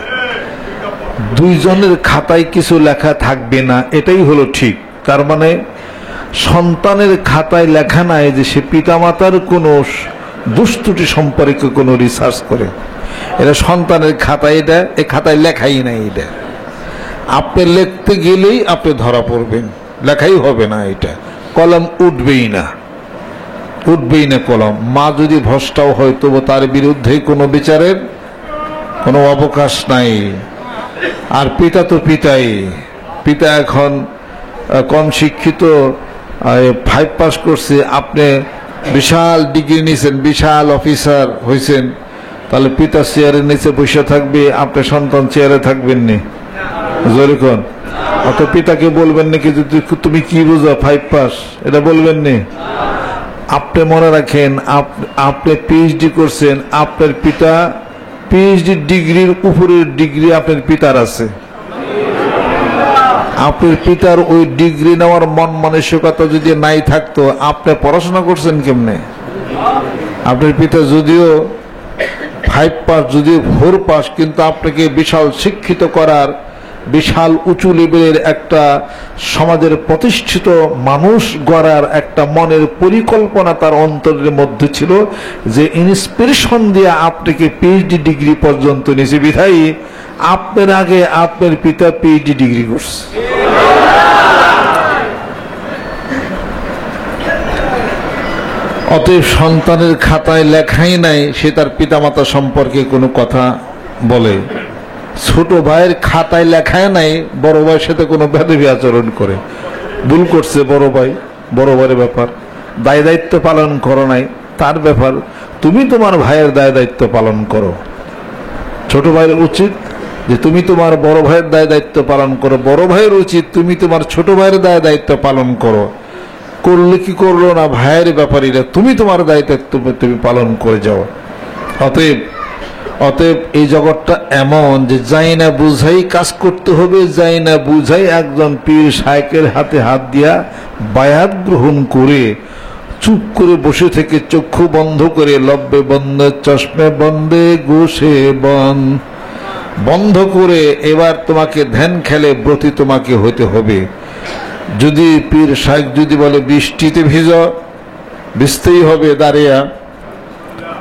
দুইজনের খাতায় কিছু লেখা থাকবে না, এটাই হলো ঠিক। তার মানে সন্তানের খাতায় লেখা নাই যে সে পিতামাতার কোনো দুষ্টুটি সম্পর্কে কোনো রিসার্চ করে, এটা সন্তানের খাতায়, এটা এ খাতায় লেখাই নাই। এটা আপনি লিখতে গেলেই আপনি ধরা পড়বেন, লেখাই হবে না, এটা কলম উঠবেই না, উঠবেই না কলম। মা যদি ভ্রষ্টাও হয় তবু তার বিরুদ্ধে কোনো বিচারের কোনো অবকাশ নাই। আর পিতা তো পিতাই, পিতা এখন কম শিক্ষিত, 5 পাস করছে, আপনি বিশাল ডিগ্রি নিয়েছেন, বিশাল অফিসার হয়েছেন, তাহলে পিতা চেয়ারের নিচে বসে থাকবে, আপনি সন্তান চেয়ারে থাকবেন নি? জোরেখন অত পিতাকে বলবেন নাকি যে তুমি কি বুঝো 5 পাস, এটা বলবেন নি? আপনি মনে রাখেন, আপনি পিএইচডি করছেন, আপনার পিতা পিএইচডি ডিগ্রির উপরের ডিগ্রি আপনার পিতার আছে। আপনার পিতার ওই ডিগ্রি নেওয়ার মন মানসিকতা যদি নাই থাকতো, আপনি পড়াশোনা করছেন কেমনে? আপনার পিতা যদিও 5 পাস, যদিও 4 পাস, কিন্তু আপনাকে বিশাল শিক্ষিত করার, বিশাল উঁচু লেভেলের একটা সমাজের প্রতিষ্ঠিত মানুষ গড়ার একটা মনের পরিকল্পনা তার অন্তরের মধ্যে ছিল, যে ইন্সপিরেশন দিয়ে আপনাকে পিএইচডি ডিগ্রি পর্যন্ত নিয়েছে। বিধায়ী আপনার আগে আপনার পিতা পিএইচডি ডিগ্রি করছে। অতএব সন্তানের খাতায় লেখাই নাই সে তার পিতামাতা সম্পর্কে কোনো কথা বলে। ছোট ভাইয়ের খাতায় লেখায় নাই বড় ভাইয়ের সাথে কোনো বেদবি আচরণ করে। ভুল করছে বড় ভাই, বড় ভাইয়ের ব্যাপার, দায় দায়িত্ব পালন করো নাই, তার ব্যাপার, তুমি তোমার ভাইয়ের দায় দায়িত্ব পালন করো। ছোট ভাইয়ের উচিত যে তুমি তোমার বড় ভাইয়ের দায় দায়িত্ব পালন করো, বড় ভাইয়ের উচিত তুমি তোমার ছোট ভাইয়ের দায় দায়িত্ব পালন করো। করলে কি করলো না ভাইয়ের ব্যাপারই, তুমি তোমার দায়িত্ব তুমি পালন করে যাও। অতএব এই জগৎটা এমন যে যাই না বুঝাই কাজ করতে হবে, যাই না বুঝাই একজন পীর শায়েকের হাতে হাত দিয়া বায়াত গ্রহণ করে চুপ করে বসে থেকে চক্ষু বন্ধ করে লব্বে বন্ধে চশমে বন্ধে গোসে বন্ধ করে এবার তোমাকে ধ্যান খেলে ব্রতী তোমাকে হতে হবে। যদি পীর শায়েক যদি বলে বৃষ্টিতে ভিজতেই হবে দাঁড়িয়া,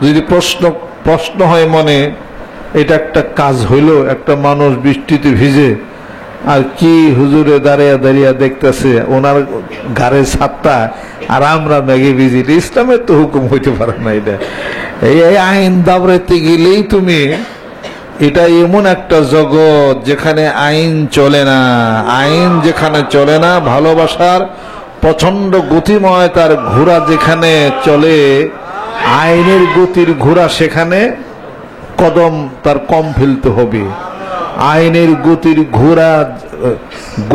যদি প্রশ্ন হয় মনে, এটা একটা কাজ হইল, একটা মানুষ বৃষ্টিতে ভিজে আর কি হুজুরে দাঁড়িয়া দাঁড়িয়া দেখতেছে ওনার ঘাড়ের ছাদটা, আর আমরা মেঘে ভিজি। ইসলামের তো হুকুম হইতে পারে না। এটা এই আইন দাবড়াইতে গেলেই তুমি, এটা এমন একটা জগৎ যেখানে আইন চলে না। আইন যেখানে চলে না, ভালোবাসার প্রচন্ড গতিময় তার ঘোড়া যেখানে চলে, আইনের গতির ঘোড়া সেখানে কদম তার কম ফেলতে হবে। আইনের গতির ঘোড়া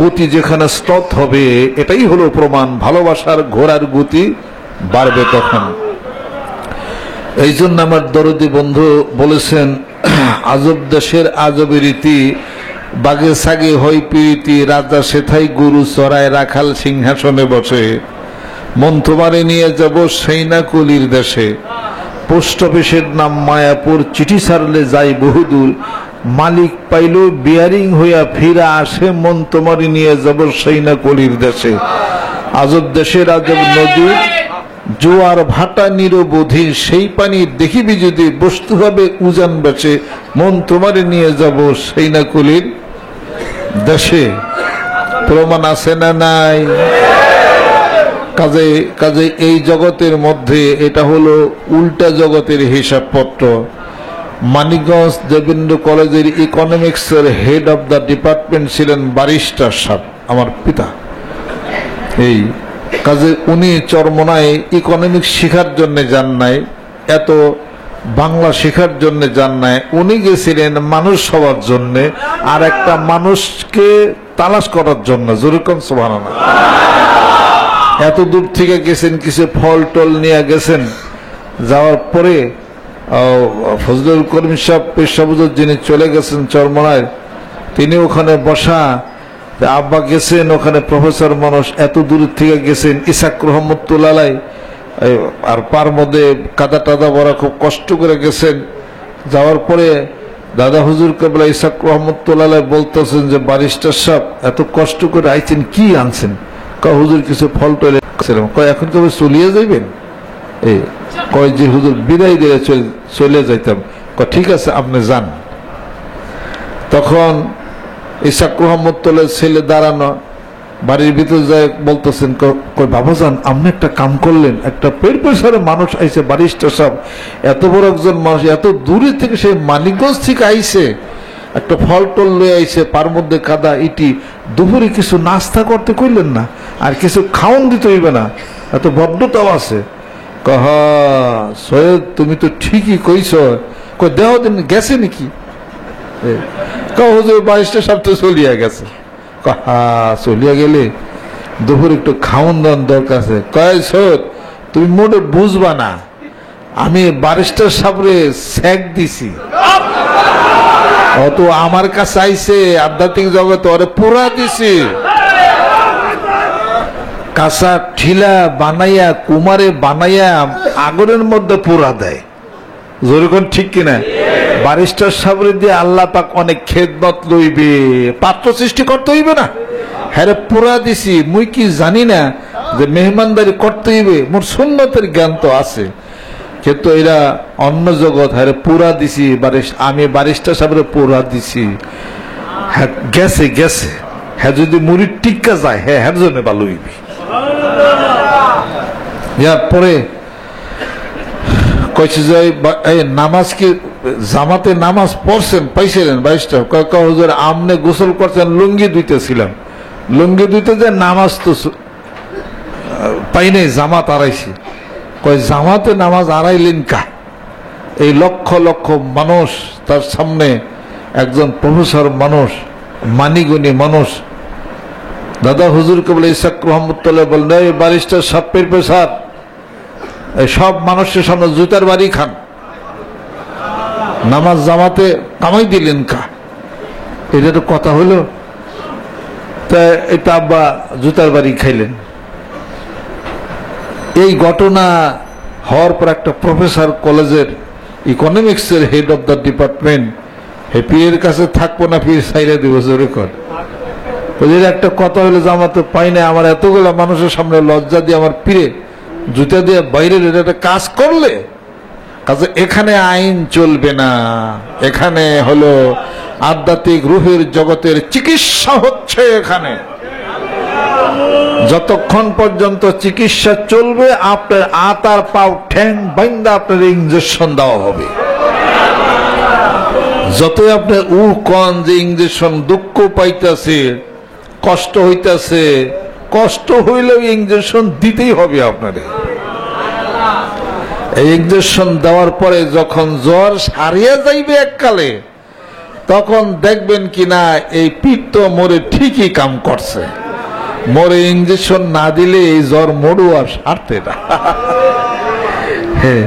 গতি যেখানে স্তব্ধ হবে, এটাই হলো প্রমাণ ভালোবাসার ঘোড়ার গতি বাড়বে তখন। এই জন্য আমার দরদি বন্ধু বলেছেন, আজব দেশের আজব রীতি, বাগে সাগে হই প্রীতি, রাজা সেথাই গরু চড়ায় রাখাল সিংহাসনে বসে, মন তোমারে নিয়ে যাব সেই না কলির দেশে, পোস্ট অফিসের নাম মায়াপুর, চিঠি ছাড়লে যাই বহুদূর, মালিক পাইল বিয়ারিং হইয়া ফিরা আসে, মন তোমারে নিয়ে যাব সেই না কলির দেশে। আজব দেশের আজব নদী, জোয়ার ভাটা নিরবধি, সেই পানি দেখিবি যদি বস্তু হবে উজান বেচে, মন তোমারে নিয়ে যাব সেই না কলির দেশে। প্রমাণ আছে না নাই? কাজে কাজে এই জগতের মধ্যে এটা হলো উল্টা জগতের হিসাবপত্র। মানিকগঞ্জ দেবেন্দ্র কলেজের ইকোনমিক্সের হেড অব দ্য ডিপার্টমেন্ট ছিলেন ব্যারিস্টার সাহেব, আমার পিতা। এই কাজে উনি চরমোনায় ইকোনমিক্স শেখার জন্য যান নাই, এত বাংলা শেখার জন্য যান নাই, উনি গেছিলেন মানুষ হওয়ার জন্য আর একটা মানুষকে তালাশ করার জন্য। যেরকম সুবহানাল্লাহ, এত দূর থেকে গেছেন, কিছু ফল টল নিয়ে গেছেন। যাওয়ার পরে ফজলুল করিম সাহেব পেশাবুজুর যিনি চলে গেছেন চরমোনায়, তিনি ওখানে বসা। আব্বা গেছেন ওখানে, প্রফেসর মানুষ, এত দূর থেকে গেছেন, ইসাক রহমতুল্লাহ আর পার মধ্যে কাদা টাদা ভরা, খুব কষ্ট করে গেছেন। যাওয়ার পরে দাদা হুজুর কেবলা ইসাক রহমতুল্লাহ বলতেছেন যে ব্যারিস্টার সাহেব এত কষ্ট করে আইছেন, কি আনছেন? হুজুর কিছু ফল টলে কয়, এখন কবে চলিয়ে যাইবেন? এই কয় যে হুজুর বিদায় দিয়ে চলে যাইতাম। ঠিক আছে আপনি যান। তখন ইসাক রহমতুল্লাহ ছেলে দাঁড়ানো বাড়ির ভিতরে যায়, বলতেছেন কই বাবাজান আপনি একটা কাম করলেন, একটা পেশারে মানুষ আইছে, ব্যারিস্টার সাহেব এত বড় একজন মানুষ, এত দূরে থেকে সে মানিকগঞ্জ থেকে আইছে, একটা ফল টল লয়ে আইছে, পার মধ্যে কাদা ইটি, দুপুরে কিছু নাস্তা করতে কইলেন না, আর কিছু খাওয়ান দিতে হইবে না, এত ভদ্রতাও আছে। কহা সৈয়দ তুমি তো ঠিকই কইছ। কই দেহ দিন গেছে নাকি? হুজুর ব্যারিস্টার সাহেব তো চলিয়া গেছে। চলিয়া গেলে দুপুর একটু খাওয়ান দাওয়ান দরকার আছে। কয় সৈয়দ তুমি মোটে বুঝবা না, আমি ব্যারিস্টার সাহেবরে স্যাক দিছি, অত আমার কাছে আইছে আধ্যাত্মিক জগতে ওরে পুরা দিছি। কাঁচা ঠিলা বানাইয়া কুমারে বানাইয়া আগুনের মধ্যে পুরা দেয়। যেরকম ঠিক কিনা? ব্যারিস্টার সাহেবের দিয়ে আল্লাহ পাক অনেক খেদমত লইবে, পাত্র সৃষ্টি করতে হইবে না? হ্যাঁ পুরা দিছি, মুই কি জানি না যে মেহমানদারি করতে হইবে? মোর সুন্নতের জ্ঞান তো আছে, কিন্তু এরা অন্য জগৎ। হ্যাঁ পুরা দিছি, আমি ব্যারিস্টার সাহেবের পুরা দিছি। হ্যাঁ গেছে গেছে, হ্যাঁ যদি মুড়ি টিকা যায় হ্যাঁ হ্যাঁ জন্য ভালো হইবে। পরে কইছে যে নামাজ কি জামাতে নামাজ পড়ছেন পাইছিলেন? ব্যারিস্টার হুজুর আমনে গোসল করছেন, লুঙ্গি ধুইতেছিলাম, লুঙ্গি ধুইতে যে নামাজ তো পাই নাই, জামাত আড়াইছি। কয় জামাতে নামাজ আড়াইলেন কা? এই লক্ষ লক্ষ মানুষ তার সামনে, একজন প্রফেসর মানুষ, মানিগুণী মানুষ, দাদা হুজুরকে বলে ইসাক রহমতুল্লাহ বললেন, এই ব্যারিস্টার সাপ্পের পেশার এই সব মানুষের সামনে জুতার বাড়ি খান, নামাজ জামাতে কামাই দিলেন কা? এটা তো কথা হইল? তা এটা আব্বা জুতার বাড়ি খাইলেন। এই ঘটনা হওয়ার পর একটা প্রফেসর কলেজের ইকোনমিক্সের হেড অব দ্য ডিপার্টমেন্ট, হে পীরের কাছে থাকবো না, পীর সাইরা দিব জোরে কর। একটা কথা হইলো জামাতে পাই না, আমার এতগুলো মানুষের সামনে লজ্জা দিয়ে আমার পীরে জুতা দিয়ে বাইরের একটা কাজ করলে, কাজে এখানে আইন চলবে না, এখানে হলো আধ্যাত্মিক রুহের জগতের চিকিৎসা হচ্ছে। এখানে যতক্ষণ পর্যন্ত চিকিৎসা চলবে আপনার আতার পাও ঠ্যাং বাইন্দা আপনার ইঞ্জেকশন দেওয়া হবে। যতই আপনি কন যে ইঞ্জেকশন দুঃখ পাইতেছে, কষ্ট হইতেছে, কষ্ট হইলেও ইঞ্জেকশন দিতেই হবে আপনাদের। এই ইঞ্জেকশন দেওয়ার পরে যখন জ্বর সারিয়া যাইবে এককালে, তখন দেখবেন কিনা এই পিঠ তো মোরে ঠিকই কাম করছে, মোরে ইঞ্জেকশন না দিলে এই জ্বর মরু আর সারতে না। হ্যাঁ,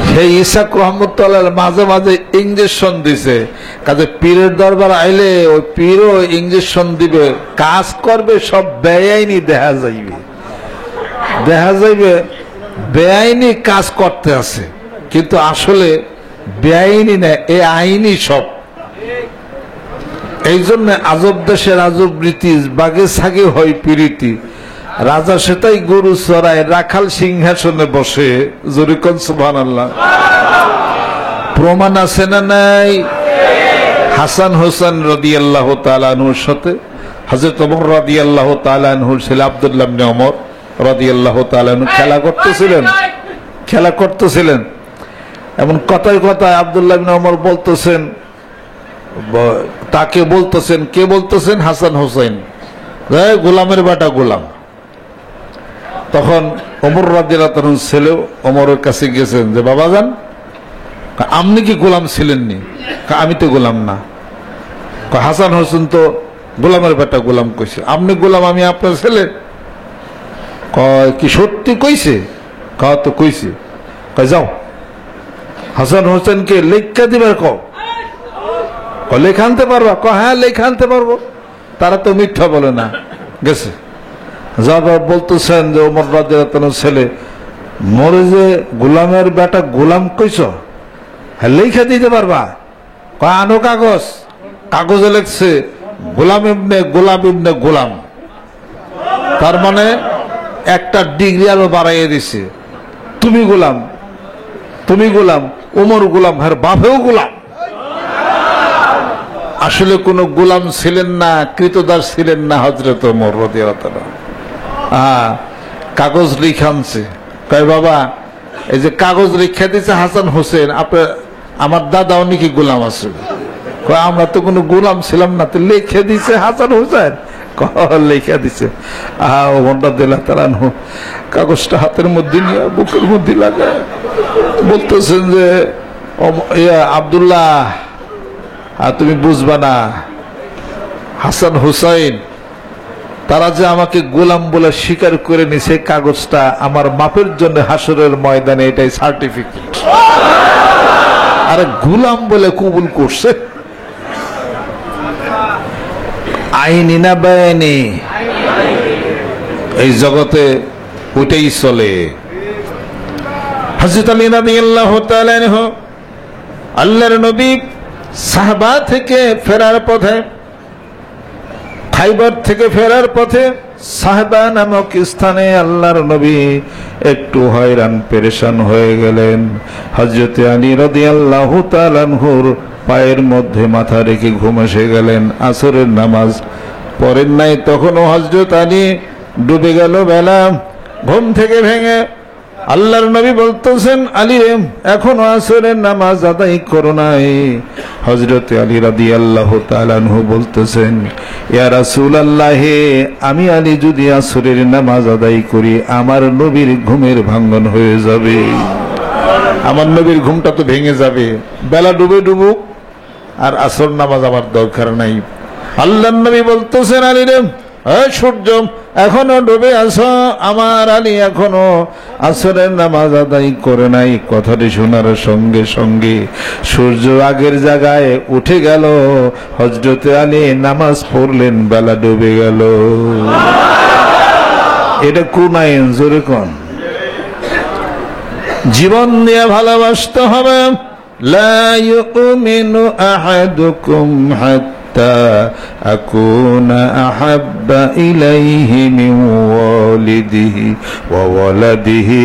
সেই ইসাক রহমতুল্লাহ মাঝে মাঝে ইঞ্জেকশন দিছে। কাজে পীরের দরবার আইলে ওই পীরও ইঞ্জেকশন দিবে, কাজ করবে, সব বেআইনি দেখা যাইবে, দেখা যাইবে বেআইনি কাজ করতে আছে, কিন্তু আসলে বেআইনি না, এ আইনি সব। এই জন্য আজব দেশের আজব রীতি, বাগে সাগে হয় প্রীতি। রাজা সেটাই গরু চড়ায়, রাখাল সিংহাসনে বসে। জরিকন সুবহানাল্লাহ। প্রমাণ আছে না নাই? হাসান হোসেন রাদিয়াল্লাহু তাআলা আনহুর সাথে হযরত ওমর রাদিয়াল্লাহু তাআলা আনহুর ছেলে আব্দুল্লাহ ইবনে ওমর রাদিয়াল্লাহু তাআলা আনহু খেলা করতেছিলেন। এমন কথায় কথায় আব্দুল্লাহ ইবনে ওমর বলতেছেন, তাকে বলতেছেন, কে বলতেছেন? হাসান হোসেন, গোলামের বেটা গোলাম। তখন ওমর রাদিয়াল্লাহু তাআলার ছেলে ওমরের কাছে গেছেন যে, বাবাজান, আপনি কি গোলাম ছিলেননি? আমি তো গোলাম না। হাসান হোসেন তো গোলামের বেটা গোলাম কইছে, আপনি গোলাম, আমি আপনার ছেলে? কয় কি সত্যি কইছে? কয় তো কইছে। কয় যাও হাসান হোসেনকে লেখা দিবার কও। লেখা আনতে পারবা? কয় হ্যাঁ লেখা আনতে পারবো। তারা তো মিথ্যা বলে না। গেছে যাবার বলতেছেন যে ওমর রাদিয়াল্লাহু তাআলার ছেলে, মোরে যে গোলামের বেটা গোলাম কইছ, হ্যাঁ লেখা দিতে পারবা? কয় আনো কাগজ। কাগজে লেখছে গোলাম ইবনে গোলাম। তার মানে একটা ডিগ্রি আরো বাড়াইয়ে দিছে। তুমি গোলাম, ওমর গোলাম, হ্যাঁ বাপেও গোলাম। আসলে কোন গোলাম ছিলেন না, কৃতদাস ছিলেন না হযরত ওমর রাদিয়াল্লাহু তাআলা। কাগজ লিখে আনছে। কয় বাবা, এই যে কাগজ লিখে দিছে হাসান হোসেন, আপনার আমার দাদাও নাকি গোলাম আছে। কয় আমরা তো কোনো গোলাম ছিলাম না, তো লিখে দিছে হাসান হোসেন। লেখা দিছে। ওমর রাদিয়াল্লাহু তাআলা আনহু কাগজটা হাতের মধ্যে নিয়ে বুকের মধ্যে লাগায় বলতেছেন যে, আব্দুল্লাহ, তুমি বুঝবা না, হাসান হুসাইন তারা যে আমাকে গোলাম বলে স্বীকার করে নিছে, কাগজটা আমার মাপের জন্য হাসরের ময়দানে এটাই সার্টিফিকেট। আরে গোলাম বলে কবুল করছে। আইনি না বেআইনি? এই জগতে ওইটাই চলে। হযরত আলী রাদিয়াল্লাহু তাআলা আনহু আল্লাহর নবী সাহাবা থেকে ফেরার পথে, খাইবার থেকে ফেরার পথে সাহবা নামক স্থানে আল্লাহর নবী একটু হয়রান পেরেশান হয়ে গেলেন। হযরত আলী রাদিয়াল্লাহু তাআলা আনহুর পায়ের মধ্যে মাথা রেখে ঘুম এসে গেলেন। আসরের নামাজ পড়েন নাই, তখনও হযরত আলী ডুবে গেল বেলা। ঘুম থেকে ভেঙে আল্লাহর নবী বলতেছেন, আলী রে, এখনো আসরের নামাজ আদায় করো নাই। হযরত আলী রাদিয়াল্লাহু তাআলা আনহু বলতেছেন, ইয়া রাসূলুল্লাহ, আমি আলী যদি আসরের নামাজ আদায় করি, আমার নবীর ঘুমের ভাঙন হয়ে যাবে। আমার নবীর ঘুমটা তো ভেঙে যাবে। বেলা ডুবুক, আর আসর নামাজ আমার দরকার নাই। আল্লাহর নবী বলতেছেন, আলী রে, সূর্য এখনো ডুবে আছো, আমার আলী এখনো আসরের নামাজ আদায় করে নাই। কথাটি শোনার সঙ্গে সঙ্গে সূর্য আগের জায়গায় উঠে গেল। হযরত আলী নামাজ পড়লেন, বেলা ডুবে গেল। এটা কোন আইন? জোরে কোন? জীবন দিয়ে ভালোবাসতে হবে। লা ইউমিনু আহাদুকুম হাত্তা আকুনা আহাব্বা ইলাইহি মিন ওয়ালিদিহি ওয়া ওয়ালাদিহি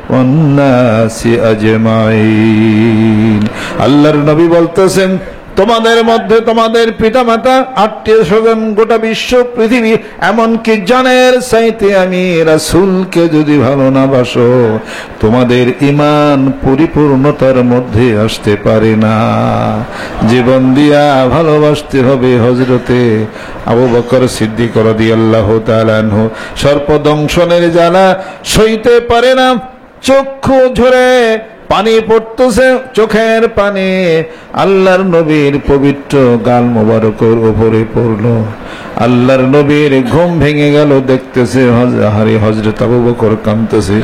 ওয়ান নাসি আজমাইন। আল্লাহর নবী বলতেছেন, তোমাদের মধ্যে তোমাদের পিতামাতা, আত্মীয় স্বজন, গোটা বিশ্ব পৃথিবী, এমনকি জানের চাইতে আমি রাসূলকে যদি ভালো না বাসো, তোমাদের ঈমান পরিপূর্ণতার মধ্যে আসতে পারে না। জীবন দিয়া ভালোবাসতে হবে। হযরতে আবু বকর সিদ্দিক রাদিয়াল্লাহু তাআলা আনহু সর্পদংশনের জ্বালা সইতে পারে না। চক্ষু ঝরে পানি পড়তেছে, চোখের পানি আল্লাহর নবীর পবিত্র গাল মোবারকের উপরে পড়লো। আল্লাহর নবীর ঘুম ভেঙে গেল। দেখতেছে হযরত আবু বকর কাঁদতেছে।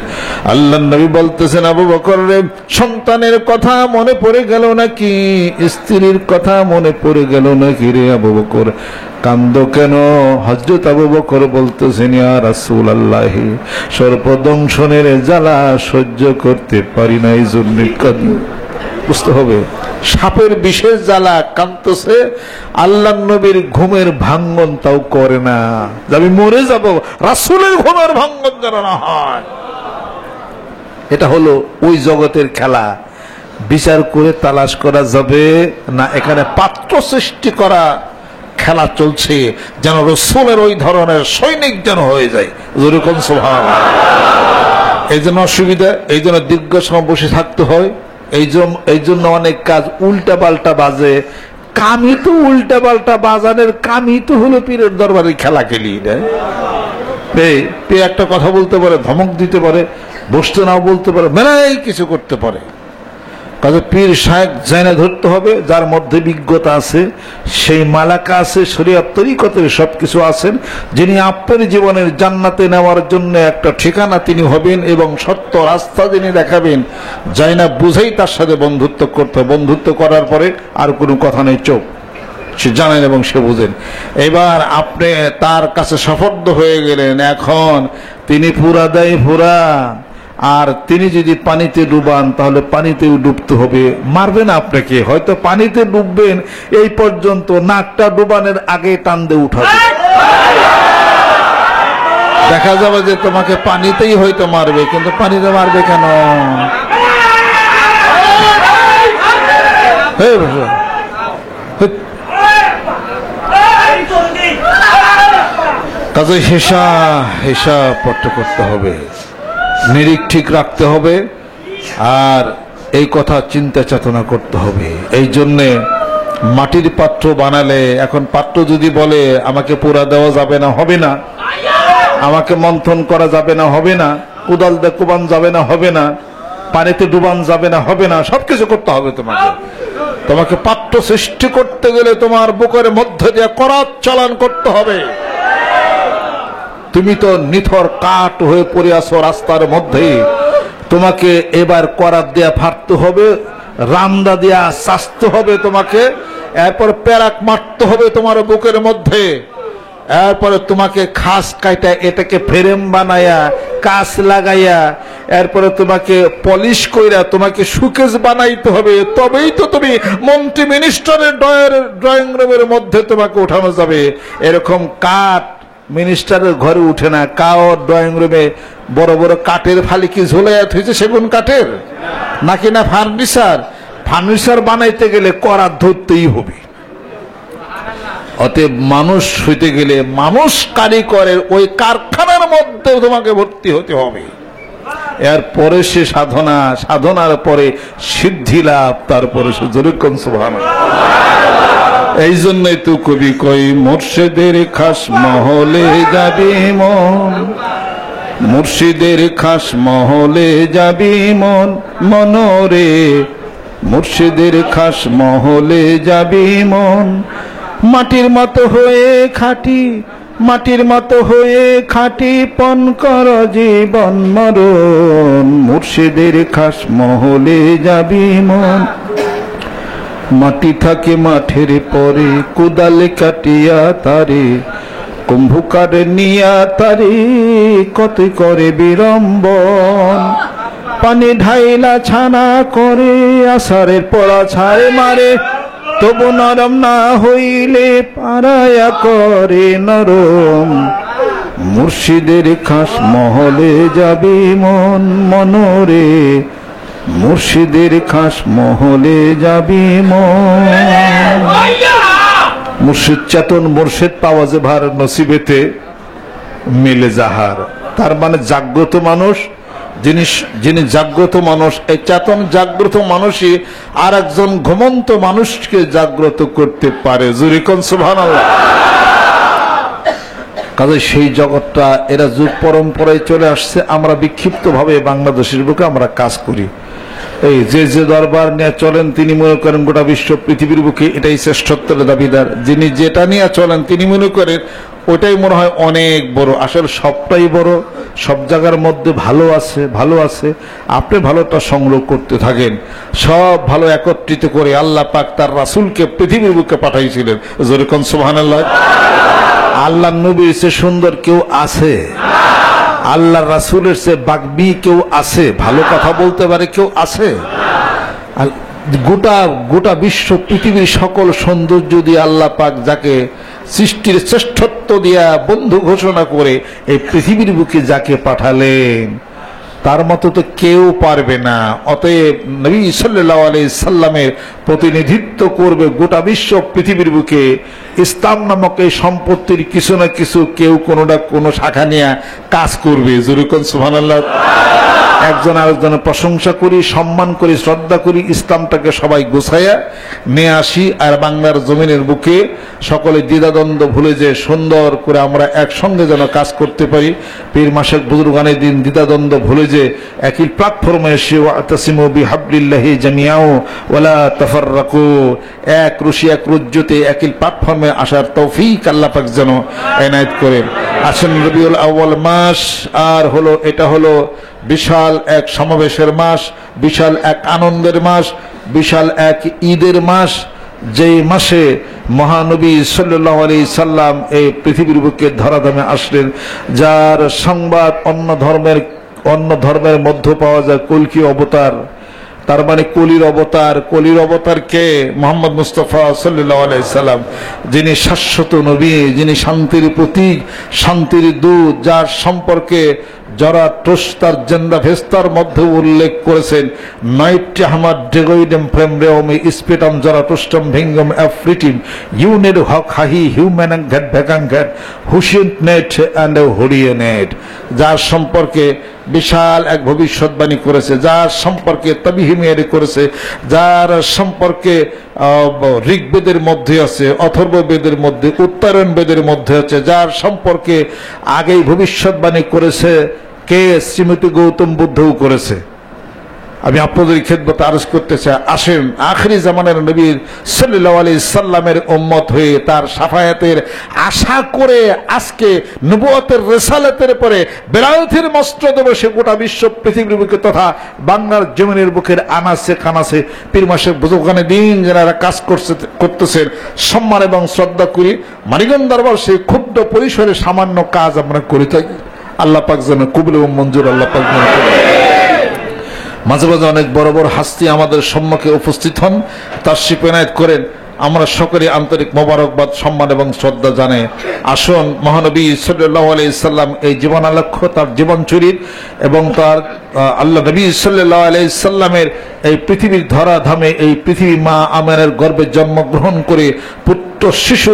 আল্লাহর নবী বলতেছেন, আবু বকর রে, সন্তানের কথা মনে পড়ে গেল নাকি? স্ত্রীর কথা মনে পড়ে গেল নাকি রে আবু বকর? কান্দো কেন? হযরত আবু বকর বলতেছেন, ইয়া রাসূলুল্লাহ, সর্পদংশনের জ্বালা সহ্য করতে পারি না, এই জন্য কাঁদি। বুঝতে হবে, সাপের বিশেষ জ্বালা কাঁদতেছে, আল্লাহর নবীর ঘুমের ভাঙ্গন তাও করে না। আমি মরে যাব, রাসূলের ঘুমের ভাঙ্গন যেন না হয়। এটা হলো ওই জগতের খেলা। বিচার করে তালাশ করা যাবে না, এখানে পাত্র সৃষ্টি করা খেলা চলছে, যেন রাসূলের ওই ধরনের সৈনিক যেন হয়ে যায়। যেরকম সুবহানাল্লাহ। এই জন্য অসুবিধা, এই জন্য দীর্ঘ সময় বসে থাকতে হয়, এই জন্য অনেক কাজ উল্টা পাল্টা বাজে। কামই তো উল্টা পাল্টা বাজানের কামই তো হলো পীরের দরবারে খেলা খেলি। একটা কথা বলতে পারে, ধমক দিতে পারে, বসতে নাও বলতে পারে, মেলাই কিছু করতে পারে। কাজে পীর সাহেব জানা ধরতে হবে, যার মধ্যে বিজ্ঞতা আছে, সেই মালাকা আছে, শরীয়ত তরিকতের সবকিছু আছেন, যিনি আপনার জীবনের জান্নাতে নেওয়ার জন্য একটা ঠিকানা তিনি হবেন এবং সত্য রাস্তা যিনি দেখাবেন। জানা বুঝেই তার সাথে বন্ধুত্ব করতে, বন্ধুত্ব করার পরে আর কোনো কথা নেই, চোখ সে জানেন এবং সে বুঝেন। এবার আপনি তার কাছে সফর্দ হয়ে গেলেন, এখন তিনি পুরা দেয় পুরা, আর তিনি যদি পানিতে ডুবান তাহলে পানিতেও ডুবতে হবে। মারবেন আপনাকে, হয়তো পানিতে ডুববেন এই পর্যন্ত, নাকটা ডুবানের আগে টান দিয়ে উঠাবে, দেখা যাবে যে তোমাকে পানিতেই হয়তো মারবে, কিন্তু পানিতে মারবে কেন? কাজে হিসাব পট্ট করতে হবে, নিরিখ ঠিক রাখতে হবে, আর এই কথা চিন্তা চেতনা করতে হবে। এই জন্যে মাটির পাত্র বানালে, এখন পাত্র যদি বলে আমাকে পোড়া দেওয়া যাবে না, হবে না, আমাকে মন্থন করা যাবে না, হবে না, কোদাল দিয়ে কোবান যাবে না, হবে না, পানিতে ডুবান যাবে না, হবে না, সবকিছু করতে হবে তোমাকে। তোমাকে পাত্র সৃষ্টি করতে গেলে তোমার বুকের মধ্যে দিয়ে করাত চালান করতে হবে। তুমি তো নিথর কাঠ হয়ে পড়ে আছো রাস্তার মধ্যে, তোমাকে এবার করাত দিয়া ফাটতে হবে, রান্দা দিয়া চাচতে হবে তোমাকে, এরপর প্যারাক মারতে হবে তোমার বুকের মধ্যে, এরপরে তোমাকে খাস কাইটা এটাকে ফ্রেম বানাইয়া কাঁচ লাগাইয়া, এরপরে তোমাকে পলিশ কইরা তোমাকে সুকেস বানাইতে হবে, তবেই তো তুমি মন্ত্রী মিনিস্টারের ড্রয়িং রুমের মধ্যে তোমাকে উঠানো যাবে। এরকম কাঠ মিনিস্টারের ঘরে উঠে না, কাও ড্রয়িং রুমে বড় বড় কাঠের ফালি কি ঝোলাইয়া থইছে সেগুন কাঠের নাকি না ফার্নিচার বানাইতে গেলে করাত ধরতেই হবে। অতএব মানুষ হইতে গেলে মানুষ কারিগরের ওই কারখানার মধ্যে তোমাকে ভর্তি হতে হবে। এরপরে সে সাধনার পরে সিদ্ধি লাভ, তারপরে সে যেরকম সুবহানাল্লাহ। এই জন্যই তো কবি কই মুর্শিদের খাস মহলে যাবি মন, মুর্শিদের খাস মহলে যাবি মন, মনরে মুর্শিদের খাস মহলে যাবি মন, মাটির মতো হয়ে খাঁটি, মাটির মতো হয়ে খাঁটি, পণ কর জীবন মরণ, মুর্শিদের খাস মহলে যাবি মন। মাটি থাকে মাঠের পরে, কোদালে কাটিয়া তারে, কুম্ভকারে নিয়া তারে, কত করে বিড়ম্বন, পানি ঢাইলা ছানা করে, আষাঢ়ের পড়া ছাড়ে মারে, তবু নরম না হইলে পারায়া করে নরম, মুর্শিদের খাস মহলে যাবি মন, মনরে মুর্শিদের খাস মহলে যাবি মন। মুর্শিদ চেতন মুর্শিদ পাওয়া যে ভার নসিবেতে মিলে যাহার, তার মানে জাগ্রত মানুষ, যিনি জাগ্রত মানুষ, এই চেতন জাগ্রত মানুষই আর একজন ঘুমন্ত মানুষকে জাগ্রত করতে পারে। জুরিকন সুবহানাল্লাহ। কাজে সেই জগৎটা এরা যুগ পরম্পরায় চলে আসছে, আমরা বিক্ষিপ্ত ভাবে বাংলাদেশের বুকে আমরা কাজ করি। এই যে দরবার নিয়ে চলেন তিনি মনে করেন গোটা বিশ্ব পৃথিবীর বুকে এটাই শ্রেষ্ঠত্বের দাবিদার, যিনি যেটা নিয়ে চলেন তিনি মনে করেন ওটাই মনে হয় অনেক বড়। আসলে সবটাই বড়, সব জায়গার মধ্যে ভালো আছে। আপনি ভালোটা সংগ্রহ করতে থাকেন, সব ভালো একত্রিত করে আল্লাহ পাক তার রাসূলকে পৃথিবীর বুকে পাঠাইছিলেন। যেরকম সুবহানাল্লাহ। আল্লাহ নবীর চেয়ে সুন্দর কেউ আছে? আল্লাহ রাসূলের চেয়ে বাগ্মী কেউ আছে? ভালো কথা বলতে পারে কেউ আছে? গোটা বিশ্ব পৃথিবীর সকল সৌন্দর্য দিয়ে আল্লাহ পাক যাকে সৃষ্টির শ্রেষ্ঠত্ব দিয়া বন্ধু ঘোষণা করে এই পৃথিবীর বুকে যাকে পাঠালেন,
তার মতো তো কেউ পারবে না। অতএব নবী সাল্লাল্লাহু আলাইহি সাল্লামের প্রতিনিধিত্ব করবে গোটা বিশ্ব পৃথিবীর বুকে। ইসলাম নামক এই সম্পত্তির কিছু না কিছু কেউ কোনো না কোনো শাখা নিয়ে কাজ করবে। জোরে কোন সুবহানাল্লাহ। একজন আরেকজনের প্রশংসা করি, সম্মান করি, শ্রদ্ধা করি, ইসলামটাকে সবাই গোছাইয়া নিয়ে আসি। আর বাংলার জমিনের বুকে সকলে দ্বিধাদ্বন্দ্ব ভুলে যে সুন্দর করে আমরা একসঙ্গে যেন কাজ করতে পারি। পীর মাসেক বুজুর্গানের দিন দ্বিধাদ্বন্দ্ব ভুলে যে একই প্ল্যাটফর্মে এসে ওয়াতাসিমু বিহাবলিল্লাহি জামিআও ওয়ালা তাফাররাকু, এক রশি এক রজ্জুতে একই প্ল্যাটফর্মে আসার তৌফিক আল্লাহ পাক যেন এনায়েত করেন। আসেন রবিউল আউয়াল মাস, আর এটা হলো বিশাল এক সমাবেশের মাস, বিশাল এক আনন্দের মাস, বিশাল এক ঈদের মাস, যেই মাসে মহানবী সাল্লাল্লাহু আলাইহি সাল্লাম এই পৃথিবীর বুকে ধরাধামে আসলেন, যার সংবাদ অন্য ধর্মের মধ্যে পাওয়া যায় কলকি অবতার। তার মানে কলির অবতার কে? মুহাম্মদ মুস্তাফা সাল্লাল্লাহু আলাইহি সাল্লাম, যিনি শাশ্বত নবী, যিনি শান্তির প্রতীক, শান্তির দূত, যার সম্পর্কে যারা তার জেন্ডা ভেস্তার মধ্যে উল্লেখ করেছেন, নাইট আহমদ ডেগোইডেম ফ্রেম রেওমি স্পিটাম যারা টুষ্টম ভিঙ্গম অ্যাফ্রিটিম ইউনেড হক হাহি হিউম্যান ঘাট ভ্যাকাং ঘাট হুসিন নেট অ্যান্ড হুডিয়ে নেট, যার সম্পর্কে বিশাল এক ভবিষ্যৎবাণী করেছে, যার সম্পর্কে তাবিহিমিয়ারি করেছে, যার সম্পর্কে ঋগ্বেদের মধ্যে আছে, অথর্ব বেদের মধ্যে, উত্তরণ বেদের মধ্যে আছে, যার সম্পর্কে আগেই ভবিষ্যৎবাণী করেছে কে? শ্রীমতী গৌতম বুদ্ধও করেছে। আমি আপনাদের খেদমতে আরজ করতে চাই, আসেন আখরি জামানের নবী সাল্লাল্লাহু আলাইহি সাল্লামের উম্মত হয়ে তার শাফায়াতের আশা করে আজকে নবুয়তের রিসালাতের পরে বেলায়েতের মস্তদে বসে গোটা বিশ্ব পৃথিবীর বুকে তথা বাংলার জমিনের বুকের আনাসে কানাসে পীর মাসেক বুজুর্গানে দিন যারা কাজ করতেছেন, সম্মান এবং শ্রদ্ধা করি। মানিকগঞ্জ দরবার সেই ক্ষুদ্র পরিসরে সামান্য কাজ আমরা করে থাকি। আল্লাহ পাক যেন কবুল এবং মঞ্জুর আল্লাহ পাক যেন করেন। মাঝে মাঝে অনেক বড় বড় হাস্তি আমাদের সম্মুখে উপস্থিত হন, তাশরিফ এনায়েত করেন। আমরা সকলে আন্তরিক মোবারকবাদ, সম্মান এবং শ্রদ্ধা জানাই। আসুন মহানবী সাল্লাল্লাহু আলাইহি সাল্লাম এই জীবনালক্ষ্য, তার জীবন চরিত এবং তার আল্লাহ নবী সাল্লাল্লাহু আলাইহি সাল্লামের এই পৃথিবীর ধরাধামে এই পৃথিবী মা আমেনার গর্ভে জন্মগ্রহণ করে পুত্র শিশু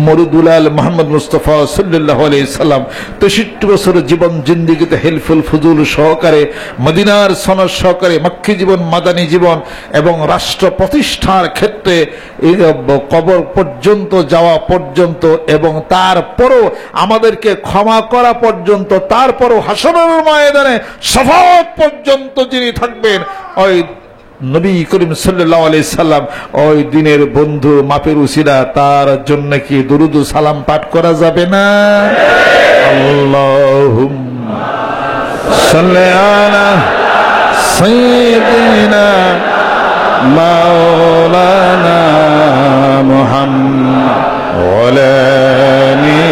মরুদুলাল মোহাম্মদ মুস্তাফা সাল্লাল্লাহু আলাইহি সাল্লাম 63 বছরের জীবন জিন্দেগিতে হেলফুল ফুজুল সহকারে, মদিনার সনদ সহকারে, মক্কি জীবন, মাদানী জীবন এবং রাষ্ট্র প্রতিষ্ঠার ক্ষেত্রে কবর পর্যন্ত যাওয়া পর্যন্ত এবং তারপরও আমাদেরকে ক্ষমা করা পর্যন্ত, তারপরও হাসরের ময়দানে শাফাত পর্যন্ত যিনি থাকবেন, ওই নবী করিম সাল্লাল্লাহু আলাইহি সাল্লাম, ওই দিনের বন্ধু মাপের উসিলা, তার জন্য কি দুরুদ ও সালাম পাঠ করা যাবে না? আল্লাহুম্মা সাল্লি আলা সাইয়্যিদিনা মাওলানা মুহাম্মদ ওয়া আলা আলি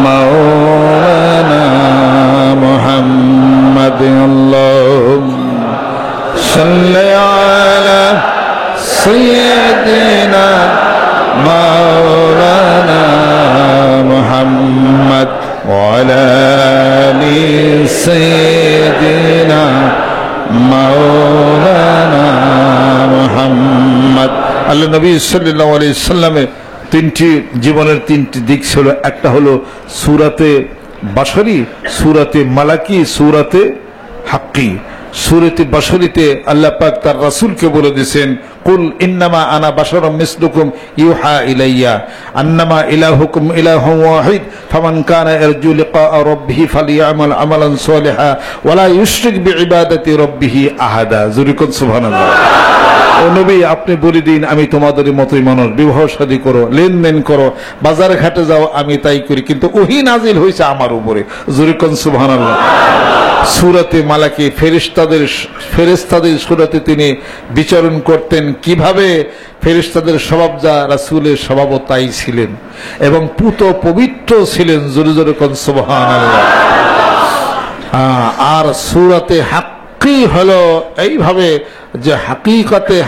মাওলানা মুহাম্মদ। আল্লাহুম্মা সাল্লি আলা সাইয়্যিদিনা মাওলানা মুহাম্মদ ওয়া আলা আলি সাইয়্যিদিনা মাওলানা মুহাম্মদ। আল্লাহ নবী সাল্লাল্লাহু আলাইহি সাল্লামের জীবনের তিনটি দিক ছিল। একটা হলো সূরাতে বাশরি, সূরাতে মালাকি, সূরাতে হাক্কি। সূরাতে বাশরিতে আল্লাহ পাক তার রাসূলকে বলে দিয়েছেন, কুল ইন্নামা আনা বাশারুম মিসলুকুম ইউহা ইলাইয়া আন্নামা ইলাহুকুম ইলাহুন ওয়াহিদ ফামান কানা ইয়ারজু লিকা রাব্বিহি ফালিয়ামাল আমালান সালিহা ওয়া লা ইউশরিক বিইবাদাতি রাব্বিহি আহাদা। যুরিকুন সুবহানাল্লাহ। ও নবী, আপনি বলে দিন আমি তোমাদের মতোই মানুষ, বিবাহ শাদী করো, লেনদেন করো, বাজারে ঘাটে যাও, আমি তাই করি, কিন্তু ওহী নাজিল হয়েছে আমার উপরে। যুরিকুন সুবহানাল্লাহ। সূরাতে মালাকি ফেরেশতাদের সূরাতে তিনি বিচরণ করতেন, কিভাবে ফেরেশতাদের স্বভাব যা রাসূলের স্বভাবও তাই ছিলেন এবং পুত পবিত্র ছিলেন। জোরে জোরে কোন সুবহানাল্লাহ। আর সূরাতে হাক্ক হাক্কি হলো এইভাবে যে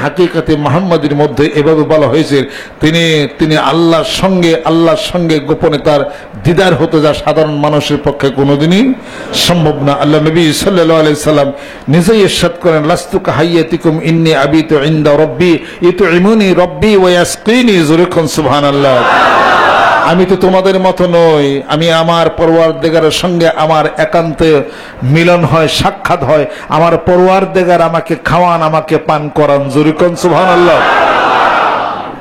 হাকিকাতে মুহাম্মাদের মধ্যে এভাবে বলা হয়েছে তিনি আল্লাহর সঙ্গে গোপনে তার দিদার হতে, যা সাধারণ মানুষের পক্ষে কোনোদিনই সম্ভব না। আল্লাহ নবী সাল্লাল্লাহু আলাইহি সাল্লাম নিজেই ইরশাদ করেন, লাস্তু কাহাইয়াতিকুম ইন্নী আবিতু ইনদা রাব্বি ইতুইমুনি রাব্বি ওয়া ইয়াসকিনি। জোরে কোন সুবহানাল্লাহ। আমি তো তোমাদের মতো নই, আমি আমার পরওয়ারদিগারের সঙ্গে আমার একান্তে মিলন হয়, সাক্ষাৎ হয়। আমার পরওয়ারদিগার আমাকে খাওয়ান, আমাকে পান করান। জোরে কোন সুবহানাল্লাহ।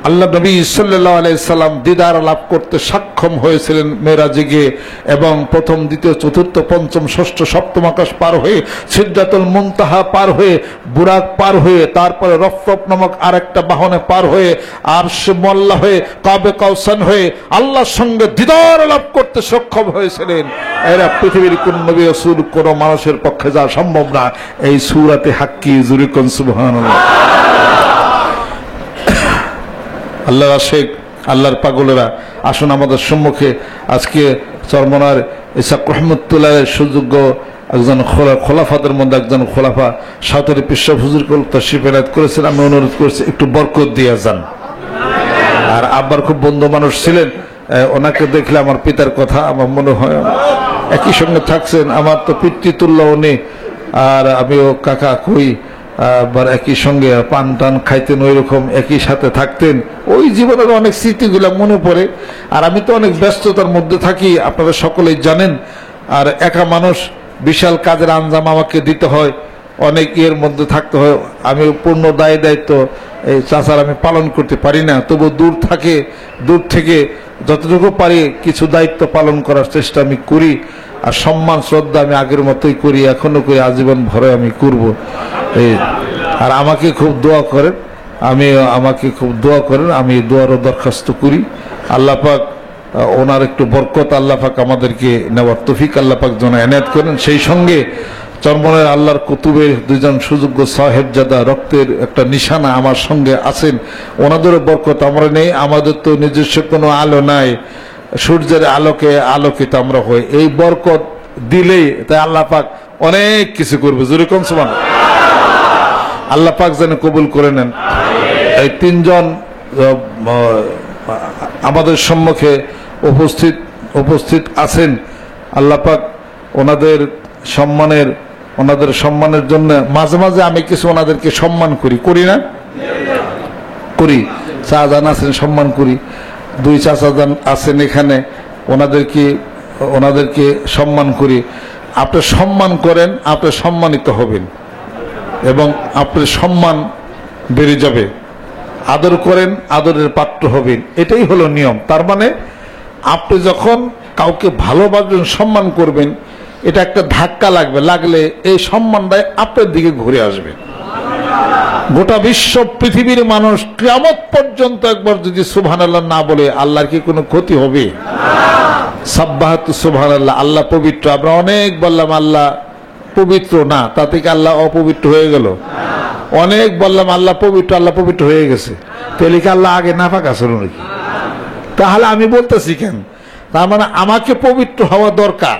আল্লাহ নবী সাল্লাল্লাহু আলাইহি সাল্লাম দিদার লাভ করতে সক্ষম হয়েছিলেন মেরাজে গিয়ে, এবং প্রথম, দ্বিতীয়, চতুর্থ, পঞ্চম, ষষ্ঠ, সপ্তম আকাশ পার হয়ে, সিদরাতুল মুনতাহা পার হয়ে, বুরাক পার হয়ে, তারপরে রফরফ নামক আরেকটা বাহনে পার হয়ে, আরশে মোয়াল্লা হয়ে, কাবে কাউসান হয়ে আল্লাহর সঙ্গে দিদার লাভ করতে সক্ষম হয়েছিলেন। এরা পৃথিবীর কোন নবী রাসূল কোন মানুষের পক্ষে যা সম্ভব না। এই সূরাতে হাক্কি। জোরে কোন সুবহানাল্লাহ। আল্লাহর আশেক, আল্লাহর পাগলেরা, আসুন আমাদের সম্মুখে আজকে চরমনার ইসাক রহমতুল্লাহের সুযোগ্য একজন খোলাফাদের মধ্যে একজন খোলাফা সাঁতারি পিসা হুজুর তাশরীফ এনায়েত করেছেন। আমি অনুরোধ করেছি একটু বরকত দিয়ে যান। আর আব্বার খুব বন্ধু মানুষ ছিলেন, ওনাকে দেখলে আমার পিতার কথা আমার মনে হয়, একই সঙ্গে থাকছেন, আমার তো পিতৃতুল্য উনি, আর আমিও কাকা কই, আবার একই সঙ্গে পান টান খাইতেন, ওই রকম একই সাথে থাকতেন। ওই জীবনের অনেক স্মৃতিগুলো মনে পড়ে। আর আমি তো অনেক ব্যস্ততার মধ্যে থাকি, আপনারা সকলেই জানেন। আর একা মানুষ, বিশাল কাজের আঞ্জাম আমাকে দিতে হয়, অনেক ইয়ের মধ্যে থাকতে হয়। আমি পূর্ণ দায়িত্ব এই চাচার আমি পালন করতে পারি না, তবু দূর থেকে যতটুকু পারি কিছু দায়িত্ব পালন করার চেষ্টা আমি করি। আর সম্মান শ্রদ্ধা আমি আগের মতোই করি, এখনো করি, আজীবন ভরে আমি করব। আর আমাকে খুব দোয়া করেন, আমি দোয়ারও দরখাস্ত করি। আল্লাহ পাক ওনার একটু বরকত আল্লাহ পাক আমাদেরকে নেওয়ার তৌফিক আল্লাহ পাক যেন এনায়েত করেন। সেই সঙ্গে চরমনের আল্লাহর কুতুবের দুইজন সুযোগ্য সাহেবজাদা, রক্তের একটা নিশানা আমার সঙ্গে আছেন, ওনাদেরও বরকত আমরা নেই। আমাদের তো নিজস্ব কোনো আলো নাই, সূর্যের আলোকে আলোকিত আমরা হই। এই বরকত দিলেই তাই আল্লাহ পাক অনেক কিছু করবে। জোরে কোন সুবহানাল্লাহ। আল্লাহ পাক যেন কবুল করে নেন। এই তিনজন আমাদের সম্মুখে উপস্থিত আছেন। আল্লাহ পাক ওনাদের সম্মানের জন্য মাঝে মাঝে আমি কিছু ওনাদেরকে সম্মান করি না, করি। শাহজাহান আছেন, সম্মান করি। দুই চাচাজান আছেন এখানে, ওনাদেরকে সম্মান করি। আপনি সম্মান করেন, আপনি সম্মানিত হবেন এবং আপনার সম্মান বেড়ে যাবে। আদর করেন, আদরের পাত্র হবেন, এটাই হলো নিয়ম। তার মানে আপনি যখন কাউকে ভালোবাসবেন, সম্মান করবেন, এটা একটা ধাক্কা লাগলে এই সম্মানটাই আপনার দিকে ঘুরে আসবে। গোটা বিশ্ব পৃথিবীর মানুষ কিয়ামত পর্যন্ত একবার যদি সুবহানাল্লাহ না বলে, আল্লাহর কি কোনো ক্ষতি হবে? সাব্বাহাতু সুবহানাল্লাহ। আল্লাহ পবিত্র। আমরা অনেক বললাম আল্লাহ পবিত্র না, তাতে কি আল্লাহ অপবিত্র হয়ে গেল? অনেক বললাম আল্লাহ পবিত্র হয়ে গেছে, তাহলে কি আল্লাহ আগে নাপাক আছেন নাকি? তাহলে আমি বলতেছি কেন? তার মানে আমাকে পবিত্র হওয়া দরকার,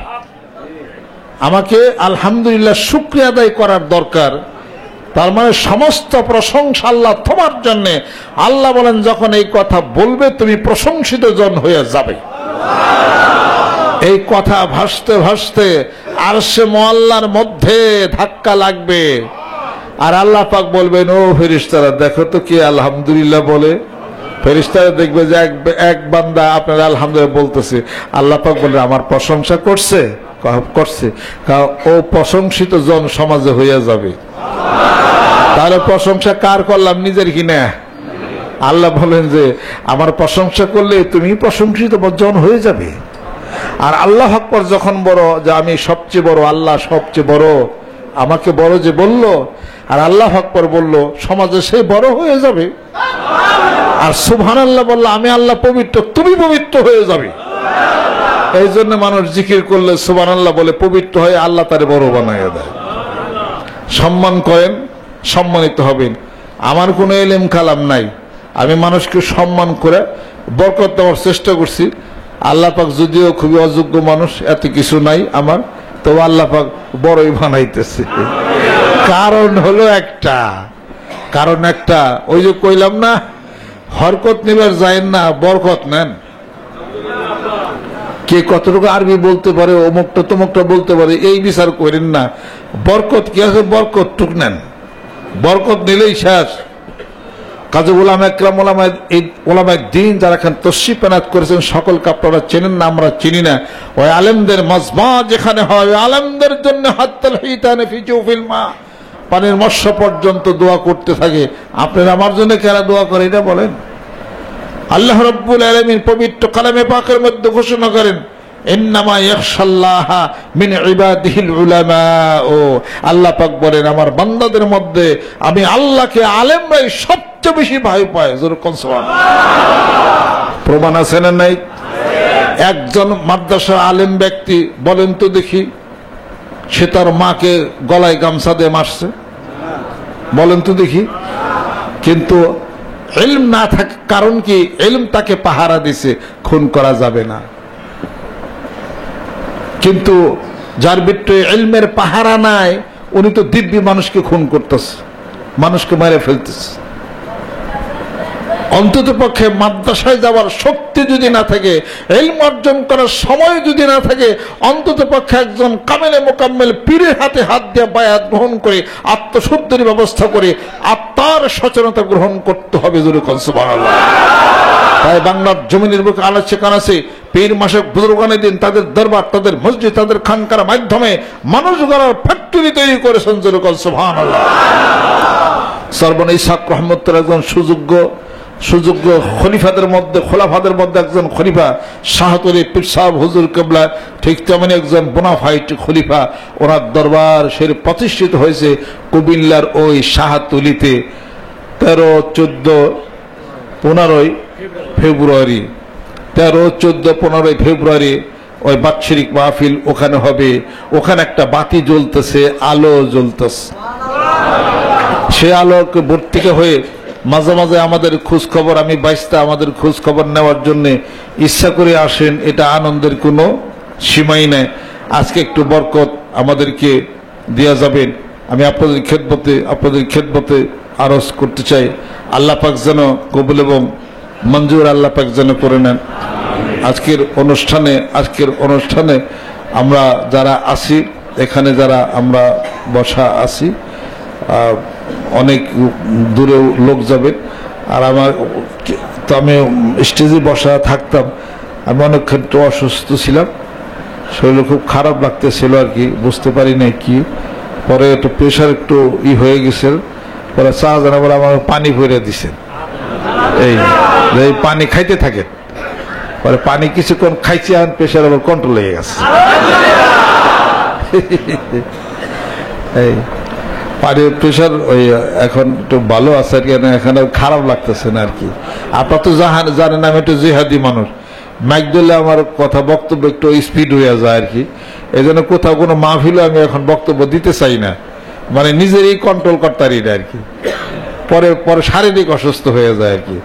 আমাকে আলহামদুলিল্লাহ শুকরিয়া আদায় করার দরকার। তার মানে সমস্ত প্রশংসা আল্লাহ তোমার জন্য। আল্লাহ বলেন যখন এই কথা বলবে তুমি প্রশংসিত জন হয়ে যাবে। এই কথা ভাসতে ভাসতে আরশে মোয়াল্লার মধ্যে ধাক্কা লাগবে, আর আল্লাহ পাক বলবেন, ও ফেরেশতারা দেখো তো কি আলহামদুলিল্লাহ বলে। ফেরেশতারা দেখবে যে এক বান্দা আপনার আলহামদুলিল্লাহ বলতেছে। আল্লাহ পাক বলবে আমার প্রশংসা করছে, ও প্রশংসিত জন সমাজে হইয়া যাবে। তাহলে প্রশংসা কার করলাম? নিজের কিনা? আল্লাহ বলেন যে আমার প্রশংসা করলে তুমি প্রশংসিত জন হয়ে যাবে। আর আল্লাহ আকবার যখন বড়, যে আমি সবচেয়ে বড়, আল্লাহ সবচেয়ে বড়, আমাকে বড় যে বলল, আর আল্লাহ আকবার বলল, সমাজে সেই বড় হয়ে যাবে। আর সুবহানাল্লাহ বলল, আমি আল্লাহ পবিত্র, তুমি পবিত্র হয়ে যাবে। এই জন্য মানুষ জিকির করলে সুবহানাল্লাহ বলে পবিত্র হয়ে আল্লাহ তারে বড় বানাইয়া দেয়। সম্মান করেন, সম্মানিত হবেন। আমার কোনো ইলম কালাম নাই, আমি মানুষকে সম্মান করে বরকত দেওয়ার চেষ্টা করছি। আল্লাহ পাক যদিও খুবই অযোগ্য মানুষ, এত কিছু নাই আমার, তো আল্লাহ পাক বড়ই বানাইতেছে। কারণ হলো একটা, কারণ একটা, ওই যে কইলাম না, হরকত নেবার যায় না, বরকত নেন। কে কতটুকু আরবি বলতে পারে, অমুকটা তমুকটা বলতে পারে, এই বিচার করেন না। বরকত কি আছে, বরকত টুক নেন, বরকত নিলেই শেষ। কাজী ওলামা একরাম, ওলামায়ে দ্বীন যারা এখানে তশরিফ পেনাত করেছেন, সকলকে আপনারা চেনেন না, আমরা চিনি না। ওই আলেমদের মাজমা যেখানে হয়, ওই আলেমদের জন্য হাত্তাল হিতানে ফি জুফিল মা, পানির মৎস্য পর্যন্ত দোয়া করতে থাকে। আপনারা আমার জন্য কেন দোয়া করে এটা বলেন? আল্লাহ রাব্বুল আলামিন পবিত্র কালামে পাকের মধ্যে ঘোষণা করেন, ইন্নামা ইয়াখশাল্লাহা মিন ইবাদিহিল উলামা। ও আল্লাহ পাক বলেন, আমার বান্দাদের মধ্যে আমি আল্লাহকে আলেমরাই সবচেয়ে বেশি ভয় পায়। জোরে কোন সুবহানাল্লাহ। প্রমাণ আছে না নাই? একজন মাদ্রাসা আলেম ব্যক্তি বলেন তো দেখি, সে তার মাকে গলায় গামছা দিয়ে মারছে? বলেন তো দেখি। কিন্তু ইলম না থাক, কারণ কি? ইলম তাকে পাহারা দিছে, খুন করা যাবে না। কিন্তু যার ভিতরে ইলমের পাহারা নাই, উনি তো দিব্যি মানুষকে খুন করতেছে, মানুষকে মেরে ফেলতেছে। অন্তত পক্ষে মাদ্রাসায় যাওয়ার শক্তি যদি না থাকে, ইলম অর্জন করার সময় যদি না থাকে, অন্তত পক্ষে একজন কামেলে মোকাম্মেল পীরের হাতে হাত দিয়ে বায়াত গ্রহণ করে আত্মশুদ্ধির ব্যবস্থা করে আত্মার সচেতনতা গ্রহণ করতে হবে। জোরে কোন সুবহানাল্লাহ। তাই বাংলার জমিনের বুকে আনাচে কানাচে পীর মাসে বুজুর্গানে দিন তাদের দরবার, তাদের মসজিদ, তাদের খানকার মাধ্যমে মানুষ গড়ার ফ্যাক্টরি তৈরি করেছেন। জোরে কোন সুবহানাল্লাহ। সর্বনা ইসহাক রহমতুল্লাহ একজন সুযোগ্য খলিফাদের মধ্যে, খোলাফাদের মধ্যে একজন খলিফা, শাহতলি পীর সাহেব হুজুর কেবলা ঠিক তেমনি একজন বোনাফাইড খলিফা। ওনার দরবার সের প্রতিষ্ঠিত হয়েছে কুমিল্লার ওই শাহতলিতে 13, 14, 15 ফেব্রুয়ারি। 13, 14, 15 ফেব্রুয়ারি ওই বাৎসরিক মাহফিল ওখানে হবে। ওখানে একটা বাতি জ্বলতেছে, আলো জ্বলতেছে। সে আলোকে ভর্তিকে হয়ে মাঝে মাঝে আমাদের খোঁজ খবর, আমি বাইস্তা আমাদের খোঁজ খবর নেওয়ার জন্য ইচ্ছা করে আসেন। এটা আনন্দের কোনো সীমাই নেই। আজকে একটু বরকত আমাদেরকে দেয়া যাবেন, আমি আপনাদের খেদমতে আরজ করতে চাই। আল্লাহ পাক যেন কবুল এবং মঞ্জুর আল্লাহ পাক যেন করে নেন। আজকের অনুষ্ঠানে আমরা যারা আছি, এখানে যারা আমরা বসা আছি, অনেক দূরেও লোক যাবে। আর আমার তো আমি স্টেজে বসা থাকতাম, আমি অনেকক্ষণ তো অসুস্থ ছিলাম, শরীরে খুব খারাপ লাগতেছিল আর কি, বুঝতে পারি নাই কি। পরে একটু প্রেশার একটু হয়ে গেছে, পরে চা জানা বলে আমার পানি ভরে দিছেন, এই পানি খাইতে থাকেন। পরে পানি কিছুক্ষণ খাইছি, আর প্রেশার আবার কন্ট্রোল হয়ে গেছে। এই পানির প্রেশার ওই এখন একটু ভালো আছে আর কি, এখানে খারাপ লাগতেছে না আর কি। আপনার তো জানেন আমি একটু জিহাদি মানুষ, মাইক দিলে আমার কথা বক্তব্য একটু স্পিড হয়ে যায় আর কি। এই জন্য কোথাও কোনো মাহফিলে আমি এখন বক্তব্য দিতে চাই না, মানে নিজেরই কন্ট্রোল করতে পারি না আর কি। পরে শারীরিক অসুস্থ হয়ে যায় আর কি।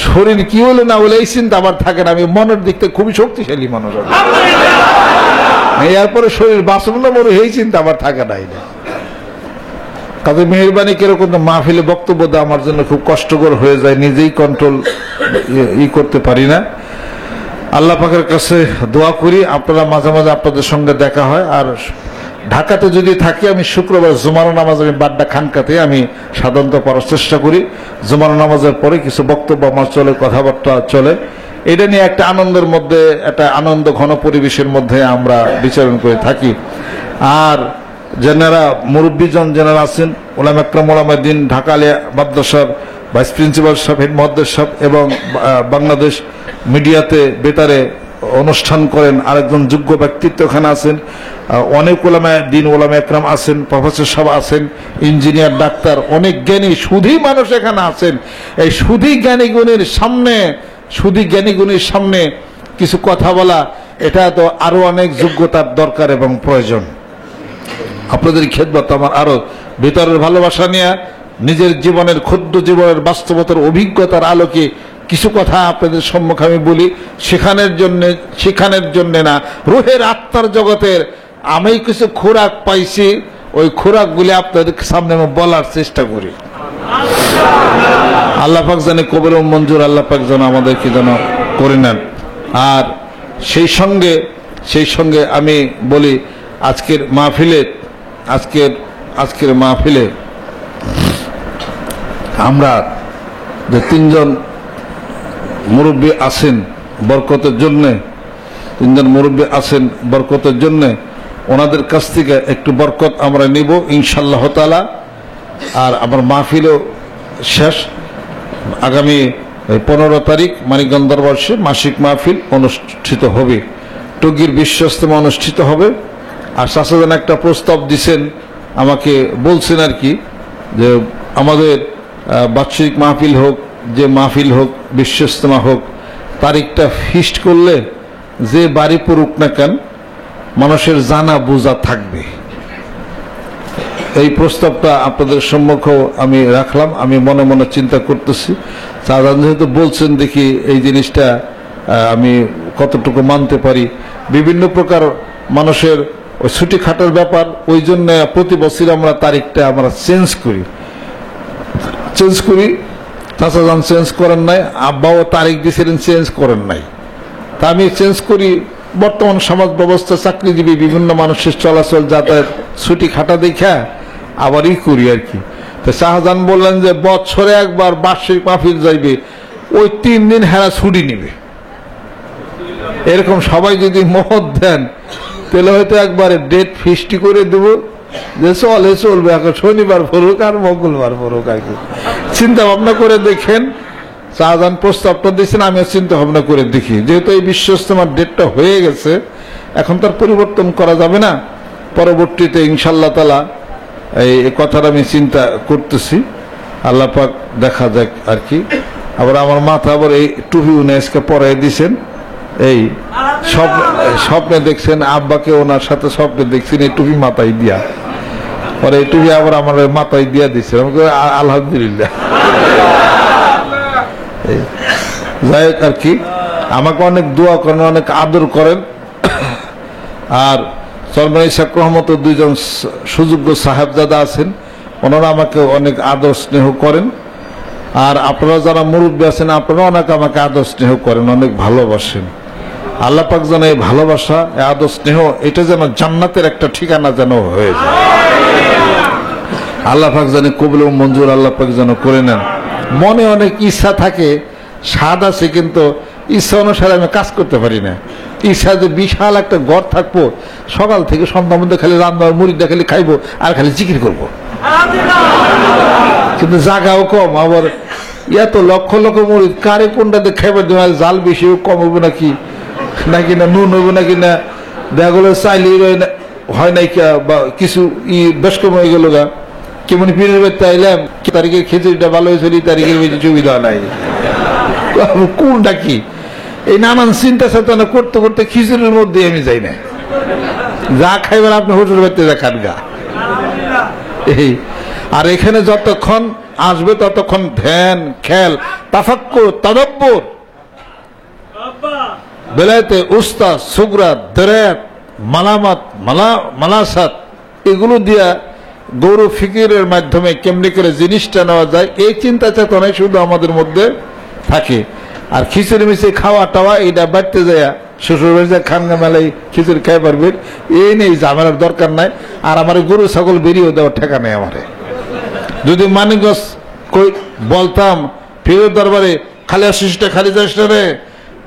শরীর কি হলে না হলে এই চিন্তা আমার থাকে না। আমি মনের দিক থেকে খুবই শক্তিশালী মানুষ, এরপরে শরীর বাঁচব না মনে, এই চিন্তা আমার থাকে নাই না। তাদের মেহরবানি কিরকম মাহফিলে বক্তব্য দেওয়া আমার জন্য খুব কষ্টকর হয়ে যায়, নিজেই কন্ট্রোল করতে পারি না। আল্লাহ পাকের কাছে দোয়া করি আপনারা মাঝে মাঝে আপনাদের সঙ্গে দেখা হয়। আর ঢাকাতে যদি থাকি, আমি শুক্রবার জুমার নামাজ আমি বাড্ডা খানকাতে আমি সাধারণত পড়ার চেষ্টা করি। জুমার নামাজের পরে কিছু বক্তব্য আমার চলে, কথাবার্তা চলে। এটা নিয়ে একটা আনন্দের মধ্যে, একটা আনন্দ ঘন পরিবেশের মধ্যে আমরা বিচরণ করে থাকি। আর যারা মুরব্বীজন যারা আছেন, ওলামা একরাম, ওলামায়ে দ্বীন, ঢাকা আলিয়া মাদ্রাসার ভাইস প্রিন্সিপাল সাহেব, হেড মুহাদ্দিস সাহেব এবং বাংলাদেশ মিডিয়াতে বেতারে অনুষ্ঠান করেন আরেকজন যোগ্য ব্যক্তিত্ব এখানে আছেন। অনেক ওলামায়ে দ্বীন, ওলামা একরাম আছেন, প্রফেসর সাহেব আছেন, ইঞ্জিনিয়ার, ডাক্তার, অনেক জ্ঞানী সুধী মানুষ এখানে আছেন। এই সুধী জ্ঞানীগুণীর সামনে কিছু কথা বলা, এটা তো আরো অনেক যোগ্যতার দরকার এবং প্রয়োজন। আপনাদের খেদমত আমার আরো ভিতরের ভালোবাসা নিয়ে, নিজের জীবনের ক্ষুদ্র জীবনের বাস্তবতার অভিজ্ঞতার আলোকে কিছু কথা আপনাদের সম্মুখে আমি বলি। শেখানোর জন্য না, রুহের আত্মার জগতের আমি কিছু খোরাক পাইছি, ওই খোরাকগুলি আপনাদের সামনে আমি বলার চেষ্টা করি। আল্লাহ পাক জানে কবুল ও মঞ্জুর আল্লাহ পাক যেন আমাদেরকে যেন করে নেন। আর সেই সঙ্গে আমি বলি আজকের মাহফিলে আমরা যে তিনজন মুরব্বী আছেন বরকতের জন্যে, ওনাদের কাছ থেকে একটু বরকত আমরা নিব ইনশাআল্লাহ তাআলা। আর আমার মাহফিলও শেষ, আগামী 15 তারিখ মানিকগঞ্জ দরবারে মাসিক মাহফিল অনুষ্ঠিত হবে, টুগির বিশ্বস্তমা অনুষ্ঠিত হবে। আর শাসন একটা প্রস্তাব দিছেন, আমাকে বলছেন আর কি, যে আমাদের বাৎসরিক মাহফিল হোক, যে মাহফিল হোক, বিশ্বস্তমা হোক, তারিখটা ফিক্সড করলে যে বাড়ি পড়ুক না কেন মানুষের জানা বোঝা থাকবে। এই প্রস্তাবটা আপনাদের সম্মুখেও আমি রাখলাম। আমি মনে মনে চিন্তা করতেছি, শাহজাহান যেহেতু বলছেন, দেখি এই জিনিসটা আমি কতটুকু মানতে পারি। বিভিন্ন প্রকার মানুষের ওই ছুটি খাটার ব্যাপার, ওই জন্য প্রতি বছর আমরা তারিখটা আমরা চেঞ্জ করি। শাহজাহান চেঞ্জ করেন নাই, আব্বাও তারিখ দিয়েছিলেন, চেঞ্জ করেন নাই, তা আমি চেঞ্জ করি। বর্তমান সমাজ ব্যবস্থা, চাকরিজীবী বিভিন্ন মানুষের চলাচল যাতায়াত ছুটি খাটা দেখা আবারই করি আর কি। তো শাহজাহান বললেন যে বছরে একবার বার্ষিক মাহফিল যাইবে, ওই 3 দিন হেরা ছুটি নিবে। এরকম সবাই যদি মত দেন তাহলে হয়তো একবারে ডেট ফিক্সড করে দেব, যে চলবে এখন শনিবার পড়ুক আর মঙ্গলবার পড়ুক আর কি। চিন্তা ভাবনা করে দেখেন, শাহজাহান প্রস্তাবটা দিয়েছেন, আমিও চিন্তা ভাবনা করে দেখি। যেহেতু এই বিশ্বস্তমার ডেটটা হয়ে গেছে, এখন তার পরিবর্তন করা যাবে না। পরবর্তীতে ইনশাআল্লাহ তাআলা এই কথাটা আমি চিন্তা করতেছি, আল্লাহ পাক দেখা যাক আর কি। আবার আমার মাথা আবার এই টুপি উনি আজকে পরাই দিয়েছেন, এই স্বপ্নে দেখছেন, আব্বাকে ওনার সাথে স্বপ্নে দেখছেন এই টুপি মাথায় দিয়া, পরে এই টুপি আবার আমার মাথায় দিয়া দিচ্ছে। আলহামদুলিল্লাহ। যাই হোক আর কি, আমাকে অনেক দোয়া করেন, অনেক আদর করেন। আর সরমাই শেখ রহমত 2জন সুযোগ্য সাহেবজাদা আছেন, ওনারা আমাকে অনেক আদর স্নেহ করেন। আর আপনারা যারা মুরব্বী আছেন, আপনারা অনেক আমাকে আদর স্নেহ করেন, অনেক ভালোবাসেন। আল্লাহ পাক যেন এই ভালোবাসা, এই আদর স্নেহ, এটা যেন জান্নাতের একটা ঠিকানা যেন হয়ে যায়। আল্লাহ পাক যেন কবুল ও মঞ্জুর আল্লাহ পাক যেন করে নেন। মনে অনেক ইচ্ছা থাকে, স্বাদ আছে, কিন্তু ইচ্ছা অনুসারে আমি কাজ করতে পারি না। ইচ্ছা যে বিশাল একটা ঘর থাকবো, সকাল থেকে সন্ধ্যা মধ্যে খালি রান্নার মুড়িটা খালি খাইবো আর খালি জিকির করবো, কিন্তু জায়গাও কম। আবার এত লক্ষ লক্ষ মুড়ি কারে কোনটাতে খাইবার দেওয়া, জাল বেশি কম হইব নাকি না নুন হইব নাকি না, দেখা গেলো চাইলে হয় নাই, বা কিছু বেশ কম হয়ে গেল গা। কেমন পীরের বাড়িতে আইলাম, তারিখের খিচুড়িটা ভালো হয়েছিল, তারিখের বেশি সুবিধা নাই, কোনটা কি, এই নানান চিন্তা চেতনা করতে করতে খিচুড়ির মধ্যে আমি যাই না। যা খাইবেন আপনি হোটেল বাড়িতে দেখান গা। এই আর এখানে যতক্ষণ আসবে ততক্ষণ ধ্যান, খেল, তাফাক্কুর, তাদাব্বুর, বেলায়েতে উস্তা, সুগরা, দরাত, মালামাত, মালাসাত, এগুলো দিয়া গৌর ফিকিরের মাধ্যমে কেমনি করে জিনিসটা নেওয়া যায়, এই চিন্তা চেতনাই শুধু আমাদের মধ্যে থাকে। আর খিচুড়ি মিশিয়ে খাওয়া টাওয়া এটা বাড়তে যায়, শ্বশুর বাড়ি যায় খান মেলায় খিচুড়ি খাই পারবেন, এই নেই, ঝামেলার দরকার নাই। আর আমার গরু ছাগল বেরিয়েও দেওয়ার ঠেকা নেই আমারে। যদি মানিকগঞ্জ কই বলতাম ফিরের দরবারে, খালি আসিসটা খালি যাস রে,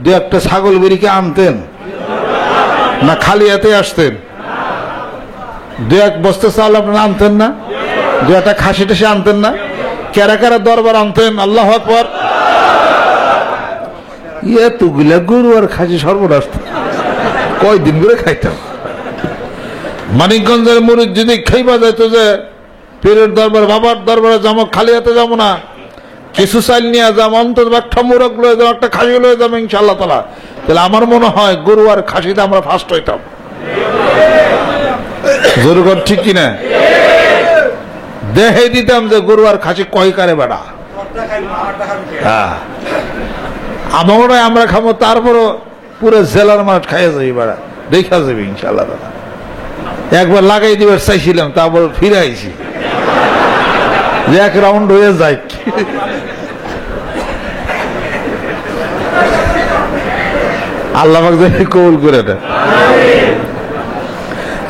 2-1টা ছাগল বেরিকে আনতেন না, খালি এতে আসতেন? 2-1 বস্তা চাল আপনারা আনতেন না? 2-1টা খাসি টাসি আনতেন না? কারা কারা দরবার আনতেন? আল্লাহু আকবার। এতগুলা গরু আর খাসি সর্বনাশ, কয়দিন করে খাইতাম। মানিকগঞ্জের মুরিদ যদি খাইবা যাইতো যে পীরের দরবার, বাবার দরবারে যাবো, খালি হাতে যাবো না, কিছু চাইল নিয়ে যাবো, অন্তত একটা মোরগ লয়ে যাবো, একটা খাসি লয়ে যাবো ইনশাআল্লাহ তাআলা, তাহলে আমার মনে হয় গরু আর খাসিতে আমরা ফার্স্ট হইতাম। জোরগর ঠিক কিনা? দেহে দিতাম যে গরু আর খাসি কয় কারে বেড়া। হ্যাঁ, আমরা খাবো, তারপরও পুরো জেলার মাঠ খাইয়া যাবি বেড়া, দেখা যাবে ইনশাআল্লাহ। একবার লাগাই দিবার চাইছিলাম, তারপর ফিরে আইছি যে এক রাউন্ড হয়ে যায়। আল্লাহ পাক যেন কবুল করে দেন।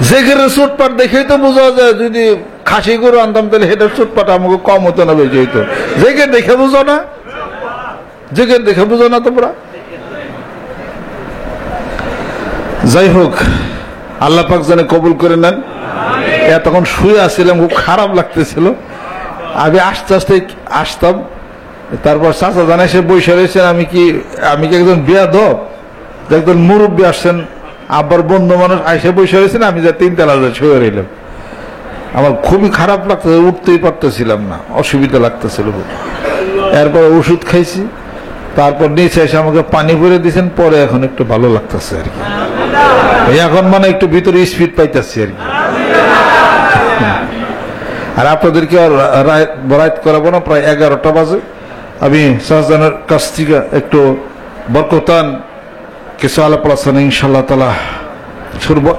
জেকেরের চোটপাট দেখেই তো বোঝা যায়, যদি খাসি গরু আনতাম তাহলে হেটার চোটপাট আমাকে কম হতো না, বেশি হইতো। জেকের দেখে বুঝো না, জেকের দেখে বুঝো না তোমরা। যাই হোক, আল্লাহ পাক যেন কবুল করে নেন। তখন শুয়ে আসছিলাম, খুব খারাপ লাগতেছিল। আমি আস্তে আস্তে আসতাম, তারপর চাচা জানে সে বৈশা রয়েছেন। আমি কি একজন বেয়াদব, একজন মুরব্বী আসছেন, আব্বার বন্ধু মানুষ আইসে বৈশা রয়েছেন, আমি যা 3 তলা শুয়ে রইলাম। আমার খুবই খারাপ লাগতেছে, উঠতেই পারতেছিলাম না, অসুবিধা লাগতেছিল। এরপর ওষুধ খাইছি, তারপর নিচে এসে আমাকে পানি ভরে দিয়েছেন, পরে এখন একটু ভালো লাগতেছে আর কি। এখন মানে একটু ভিতরে স্পিড পাইতেছি আর কি। আর আপনাদেরকে বরাত করাবো না, প্রায় 11টা বাজে। আমি শাহজাহানের কাছ থেকে একটু বরকতান কিছু আলাপ আলোচনা ইনশাআল্লাহ তাআলা শুরু